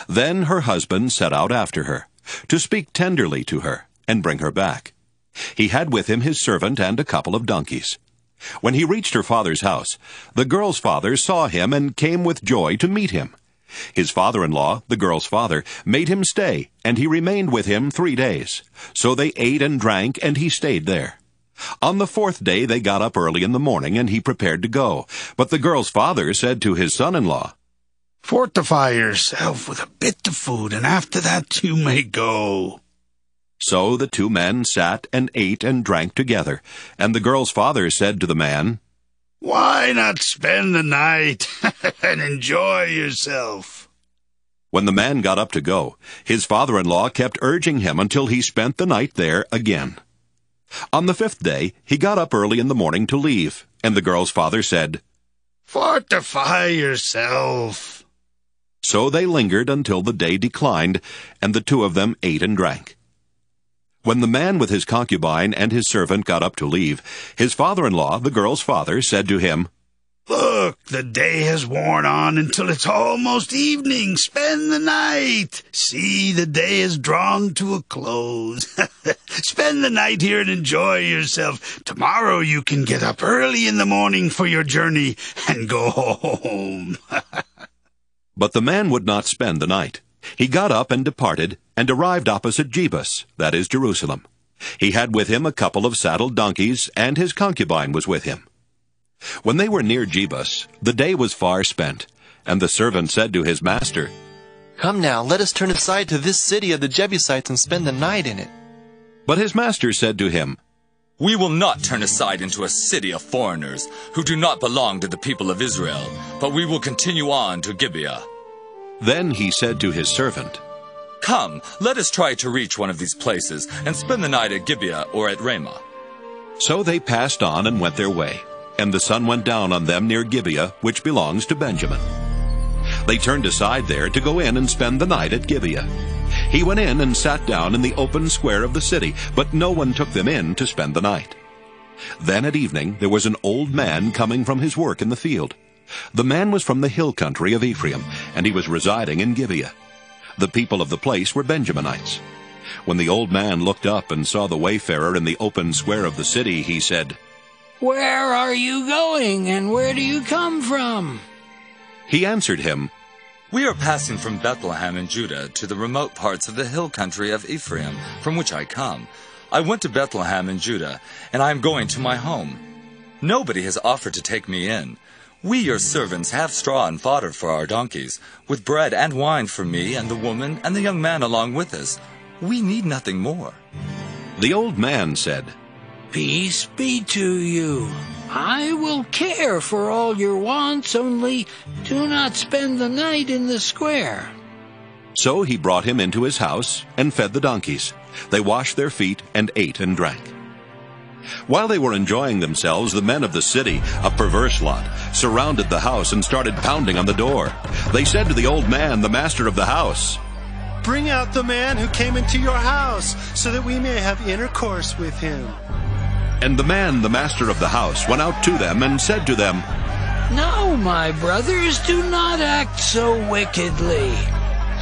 Then her husband set out after her, to speak tenderly to her, and bring her back. He had with him his servant and a couple of donkeys. When he reached her father's house, the girl's father saw him and came with joy to meet him. His father-in-law, the girl's father, made him stay, and he remained with him 3 days. So they ate and drank, and he stayed there. On the 4th day they got up early in the morning, and he prepared to go. But the girl's father said to his son-in-law, "Fortify yourself with a bit of food, and after that you may go." So the 2 men sat and ate and drank together. And the girl's father said to the man, "Why not spend the night and enjoy yourself?" When the man got up to go, his father-in-law kept urging him until he spent the night there again. On the 5th day he got up early in the morning to leave, and the girl's father said, "Fortify yourself." So they lingered until the day declined, and the 2 of them ate and drank. When the man with his concubine and his servant got up to leave, his father-in-law, the girl's father, said to him, "Look, the day has worn on until it's almost evening. Spend the night. See, the day is drawn to a close. Spend the night here and enjoy yourself. Tomorrow you can get up early in the morning for your journey and go home." But the man would not spend the night. He got up and departed, and arrived opposite Jebus, that is Jerusalem. He had with him a couple of saddled donkeys, and his concubine was with him. When they were near Jebus, the day was far spent, and the servant said to his master, "Come now, let us turn aside to this city of the Jebusites and spend the night in it." But his master said to him, "We will not turn aside into a city of foreigners who do not belong to the people of Israel, but we will continue on to Gibeah." Then he said to his servant, "Come, let us try to reach one of these places and spend the night at Gibeah or at Ramah." So they passed on and went their way, and the sun went down on them near Gibeah, which belongs to Benjamin. They turned aside there to go in and spend the night at Gibeah. He went in and sat down in the open square of the city, but no one took them in to spend the night. Then at evening there was an old man coming from his work in the field. The man was from the hill country of Ephraim, and he was residing in Gibeah. The people of the place were Benjaminites. When the old man looked up and saw the wayfarer in the open square of the city, he said, "Where are you going, and where do you come from?" He answered him, "We are passing from Bethlehem in Judah to the remote parts of the hill country of Ephraim, from which I come. I went to Bethlehem in Judah, and I am going to my home. Nobody has offered to take me in. We, your servants, have straw and fodder for our donkeys, with bread and wine for me and the woman and the young man along with us. We need nothing more." The old man said, "Peace be to you. I will care for all your wants, only do not spend the night in the square." So he brought him into his house and fed the donkeys. They washed their feet and ate and drank. While they were enjoying themselves, the men of the city, a perverse lot, surrounded the house and started pounding on the door. They said to the old man, the master of the house, "Bring out the man who came into your house, so that we may have intercourse with him." And the man, the master of the house, went out to them and said to them, "No, my brothers, do not act so wickedly.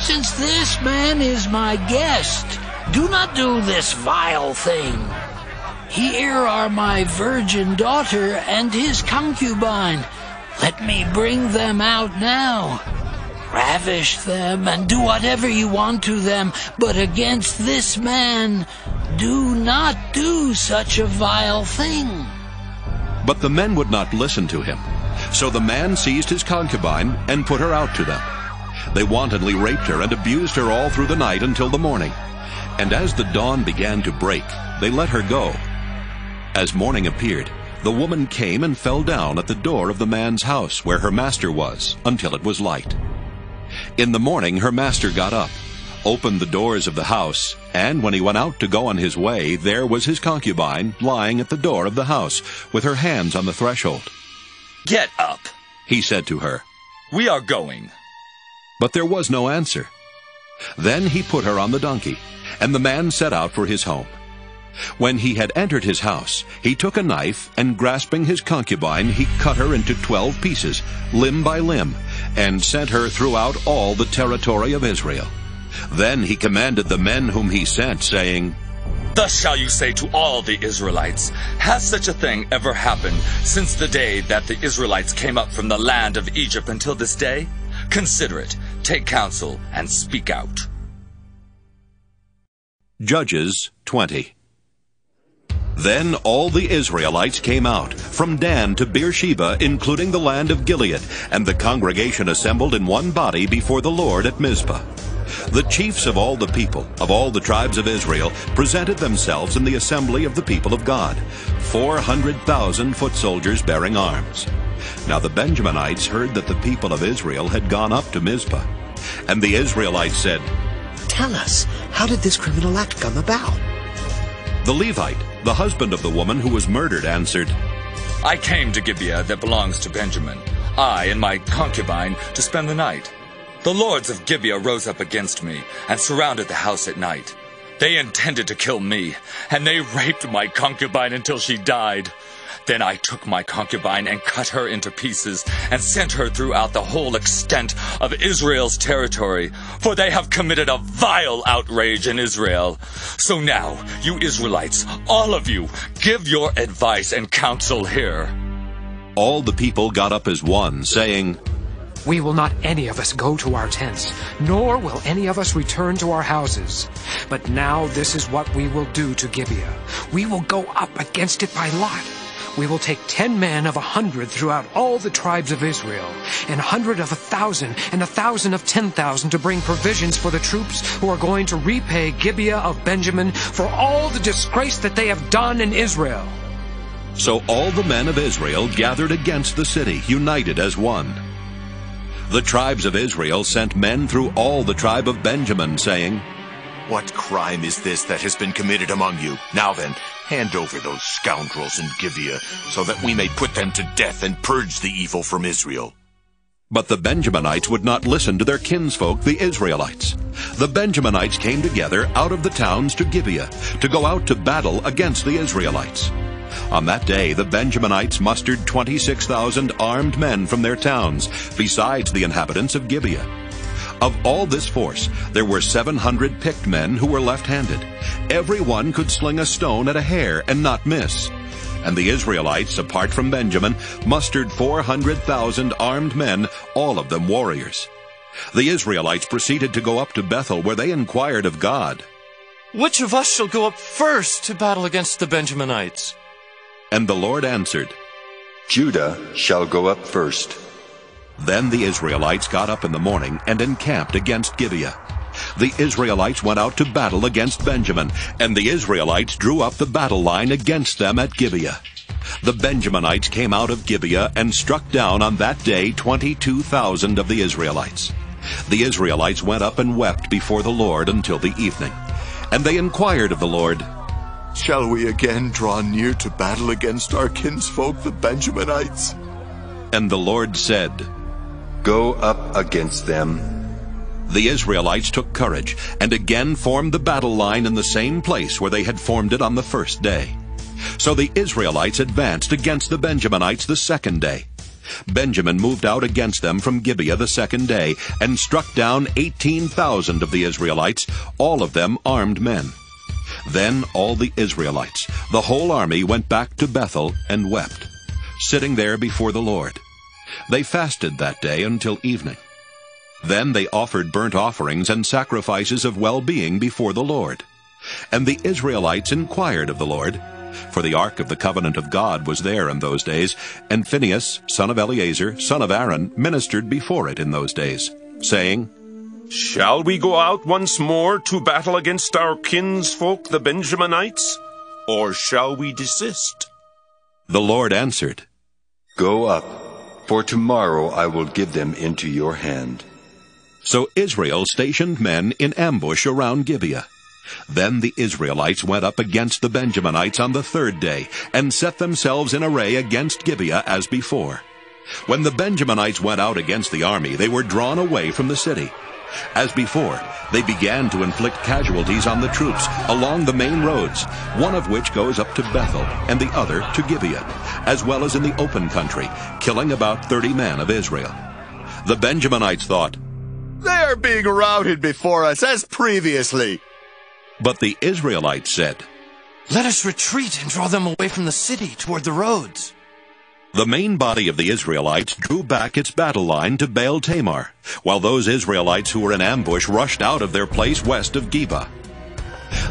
Since this man is my guest, do not do this vile thing. Here are my virgin daughter and his concubine. Let me bring them out now. Ravish them and do whatever you want to them, but against this man, do not do such a vile thing." But the men would not listen to him. So the man seized his concubine and put her out to them. They wantonly raped her and abused her all through the night until the morning. And as the dawn began to break, they let her go. As morning appeared, the woman came and fell down at the door of the man's house where her master was, until it was light. In the morning her master got up, opened the doors of the house, and when he went out to go on his way, there was his concubine lying at the door of the house, with her hands on the threshold. "Get up," he said to her. "We are going." But there was no answer. Then he put her on the donkey, and the man set out for his home. When he had entered his house, he took a knife, and grasping his concubine, he cut her into 12 pieces, limb by limb, and sent her throughout all the territory of Israel. Then he commanded the men whom he sent, saying, "Thus shall you say to all the Israelites, has such a thing ever happened since the day that the Israelites came up from the land of Egypt until this day? Consider it, take counsel, and speak out." Judges 20. Then all the Israelites came out, from Dan to Beersheba, including the land of Gilead, and the congregation assembled in one body before the Lord at Mizpah. The chiefs of all the people, of all the tribes of Israel, presented themselves in the assembly of the people of God, 400,000 foot soldiers bearing arms. Now the Benjaminites heard that the people of Israel had gone up to Mizpah. And the Israelites said, "Tell us, how did this criminal act come about?" The Levite, the husband of the woman who was murdered, answered, "I came to Gibeah that belongs to Benjamin, I and my concubine, to spend the night. The lords of Gibeah rose up against me and surrounded the house at night. They intended to kill me, and they raped my concubine until she died. Then I took my concubine and cut her into pieces and sent her throughout the whole extent of Israel's territory, for they have committed a vile outrage in Israel. So now, you Israelites, all of you, give your advice and counsel here." All the people got up as one, saying, "We will not any of us go to our tents, nor will any of us return to our houses. But now this is what we will do to Gibeah. We will go up against it by lot. We will take 10 men of 100 throughout all the tribes of Israel, and 100 of 1,000, and 1,000 of 10,000 to bring provisions for the troops who are going to repay Gibeah of Benjamin for all the disgrace that they have done in Israel." So all the men of Israel gathered against the city, united as one. The tribes of Israel sent men through all the tribe of Benjamin, saying, "What crime is this that has been committed among you? Now then, hand over those scoundrels in Gibeah, so that we may put them to death and purge the evil from Israel." But the Benjaminites would not listen to their kinsfolk, the Israelites. The Benjaminites came together out of the towns to Gibeah, to go out to battle against the Israelites. On that day the Benjaminites mustered 26,000 armed men from their towns, besides the inhabitants of Gibeah. Of all this force, there were 700 picked men who were left-handed. Every one could sling a stone at a hair and not miss. And the Israelites, apart from Benjamin, mustered 400,000 armed men, all of them warriors. The Israelites proceeded to go up to Bethel, where they inquired of God, "Which of us shall go up first to battle against the Benjaminites?" And the Lord answered, "Judah shall go up first." Then the Israelites got up in the morning and encamped against Gibeah. The Israelites went out to battle against Benjamin, and the Israelites drew up the battle line against them at Gibeah. The Benjaminites came out of Gibeah and struck down on that day 22,000 of the Israelites. The Israelites went up and wept before the Lord until the evening. And they inquired of the Lord, "Shall we again draw near to battle against our kinsfolk, the Benjaminites?" And the Lord said, "Go up against them." The Israelites took courage and again formed the battle line in the same place where they had formed it on the first day. So the Israelites advanced against the Benjaminites the second day. Benjamin moved out against them from Gibeah the second day, and struck down 18,000 of the Israelites, all of them armed men. Then all the Israelites, the whole army, went back to Bethel and wept, sitting there before the Lord. They fasted that day until evening. Then they offered burnt offerings and sacrifices of well-being before the Lord. And the Israelites inquired of the Lord, for the ark of the covenant of God was there in those days, and Phinehas, son of Eleazar, son of Aaron, ministered before it in those days, saying, Shall we go out once more to battle against our kinsfolk the Benjaminites, or shall we desist? The Lord answered, Go up, for tomorrow I will give them into your hand. So Israel stationed men in ambush around Gibeah. Then the Israelites went up against the Benjaminites on the third day, and set themselves in array against Gibeah as before. When the Benjaminites went out against the army, they were drawn away from the city. As before, they began to inflict casualties on the troops along the main roads, one of which goes up to Bethel, and the other to Gibeah, as well as in the open country, killing about 30 men of Israel. The Benjaminites thought, They are being routed before us as previously. But the Israelites said, Let us retreat and draw them away from the city toward the roads. The main body of the Israelites drew back its battle line to Baal Tamar, while those Israelites who were in ambush rushed out of their place west of Geba.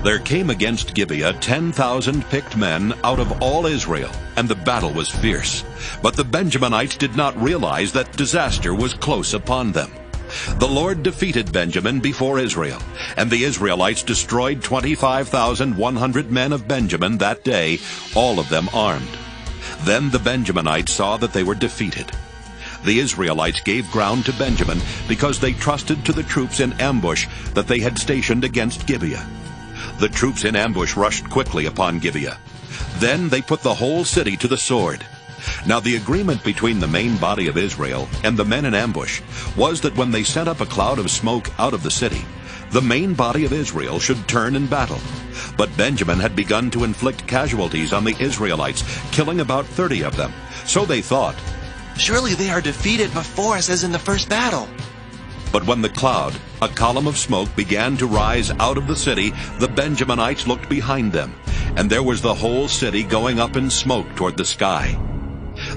There came against Gibeah 10,000 picked men out of all Israel, and the battle was fierce. But the Benjaminites did not realize that disaster was close upon them. The Lord defeated Benjamin before Israel, and the Israelites destroyed 25,100 men of Benjamin that day, all of them armed. Then the Benjaminites saw that they were defeated. The Israelites gave ground to Benjamin because they trusted to the troops in ambush that they had stationed against Gibeah. The troops in ambush rushed quickly upon Gibeah. Then they put the whole city to the sword. Now the agreement between the main body of Israel and the men in ambush was that when they sent up a cloud of smoke out of the city, the main body of Israel should turn in battle. But Benjamin had begun to inflict casualties on the Israelites, killing about 30 of them. So they thought, Surely they are defeated before us as in the first battle. But when the cloud, a column of smoke, began to rise out of the city, the Benjaminites looked behind them, and there was the whole city going up in smoke toward the sky.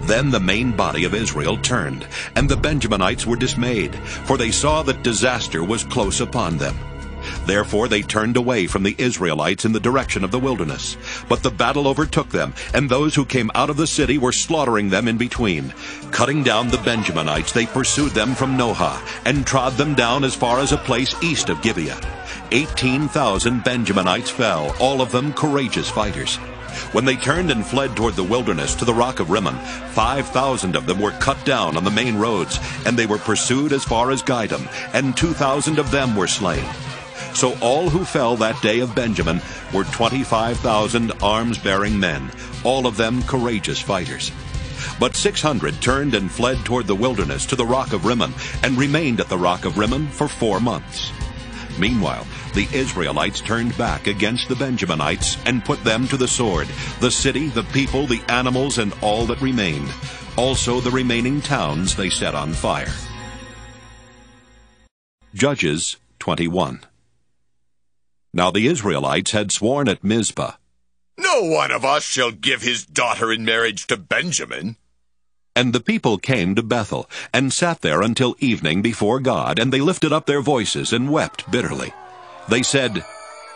Then the main body of Israel turned, and the Benjaminites were dismayed, for they saw that disaster was close upon them. Therefore they turned away from the Israelites in the direction of the wilderness. But the battle overtook them, and those who came out of the city were slaughtering them in between. Cutting down the Benjaminites, they pursued them from Nohah, and trod them down as far as a place east of Gibeah. 18,000 Benjaminites fell, all of them courageous fighters. When they turned and fled toward the wilderness to the rock of Rimmon, 5,000 of them were cut down on the main roads, and they were pursued as far as Gidom, and 2,000 of them were slain. So all who fell that day of Benjamin were 25,000 arms-bearing men, all of them courageous fighters. But 600 turned and fled toward the wilderness to the rock of Rimmon, and remained at the rock of Rimmon for 4 months. Meanwhile, the Israelites turned back against the Benjaminites and put them to the sword, the city, the people, the animals, and all that remained. Also the remaining towns they set on fire. Judges 21. Now the Israelites had sworn at Mizpah, No one of us shall give his daughter in marriage to Benjamin. And the people came to Bethel, and sat there until evening before God, and they lifted up their voices and wept bitterly. They said,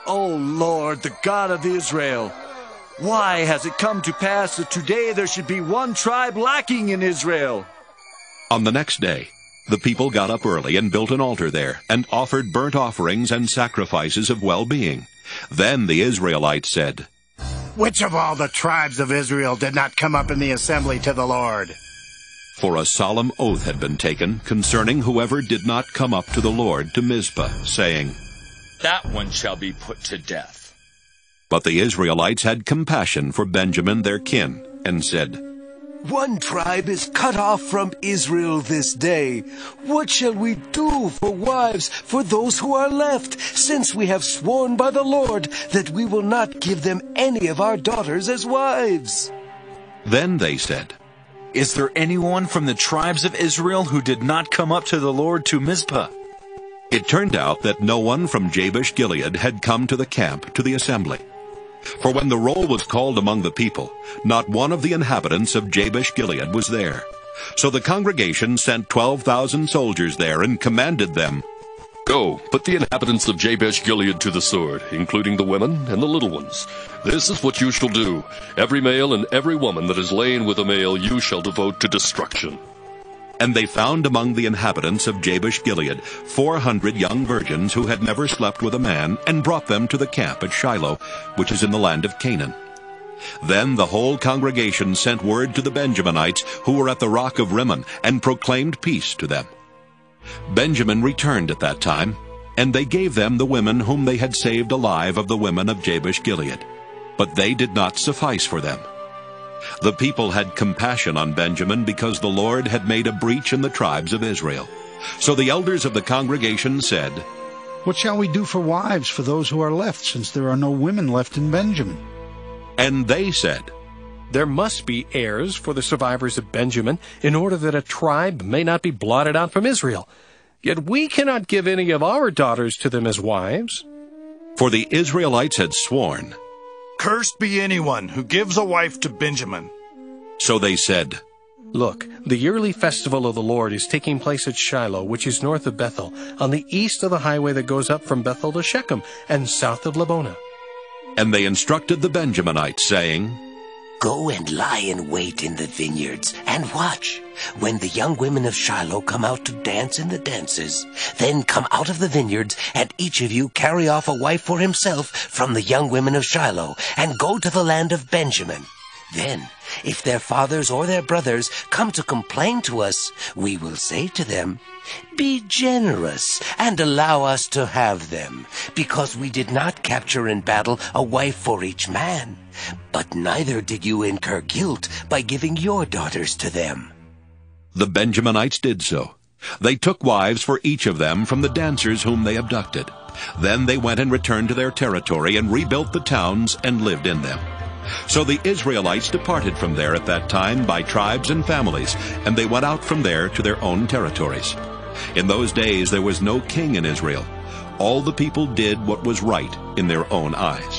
O Lord, the God of Israel, why has it come to pass that today there should be one tribe lacking in Israel? On the next day, the people got up early and built an altar there, and offered burnt offerings and sacrifices of well-being. Then the Israelites said, Which of all the tribes of Israel did not come up in the assembly to the Lord? For a solemn oath had been taken concerning whoever did not come up to the Lord to Mizpah, saying, That one shall be put to death. But the Israelites had compassion for Benjamin their kin, and said, One tribe is cut off from Israel this day. What shall we do for wives for those who are left, since we have sworn by the Lord that we will not give them any of our daughters as wives? Then they said, Is there anyone from the tribes of Israel who did not come up to the Lord to Mizpah? It turned out that no one from Jabesh Gilead had come to the camp, to the assembly. For when the roll was called among the people, not one of the inhabitants of Jabesh Gilead was there. So the congregation sent 12,000 soldiers there and commanded them, Go, put the inhabitants of Jabesh Gilead to the sword, including the women and the little ones. This is what you shall do. Every male and every woman that is lain with a male you shall devote to destruction. And they found among the inhabitants of Jabesh Gilead 400 young virgins who had never slept with a man, and brought them to the camp at Shiloh, which is in the land of Canaan. Then the whole congregation sent word to the Benjaminites who were at the rock of Rimmon, and proclaimed peace to them. Benjamin returned at that time, and they gave them the women whom they had saved alive of the women of Jabesh Gilead. But they did not suffice for them. The people had compassion on Benjamin because the Lord had made a breach in the tribes of Israel. So the elders of the congregation said, What shall we do for wives for those who are left, since there are no women left in Benjamin? And they said, There must be heirs for the survivors of Benjamin, in order that a tribe may not be blotted out from Israel. Yet we cannot give any of our daughters to them as wives. For the Israelites had sworn, Cursed be anyone who gives a wife to Benjamin. So they said, Look, the yearly festival of the Lord is taking place at Shiloh, which is north of Bethel, on the east of the highway that goes up from Bethel to Shechem, and south of Lebonah. And they instructed the Benjaminites, saying, Go and lie in wait in the vineyards, and watch. When the young women of Shiloh come out to dance in the dances, then come out of the vineyards, and each of you carry off a wife for himself from the young women of Shiloh, and go to the land of Benjamin. Then, if their fathers or their brothers come to complain to us, we will say to them, Be generous, and allow us to have them, because we did not capture in battle a wife for each man. But neither did you incur guilt by giving your daughters to them. The Benjaminites did so. They took wives for each of them from the dancers whom they abducted. Then they went and returned to their territory, and rebuilt the towns and lived in them. So the Israelites departed from there at that time by tribes and families, and they went out from there to their own territories. In those days there was no king in Israel. All the people did what was right in their own eyes.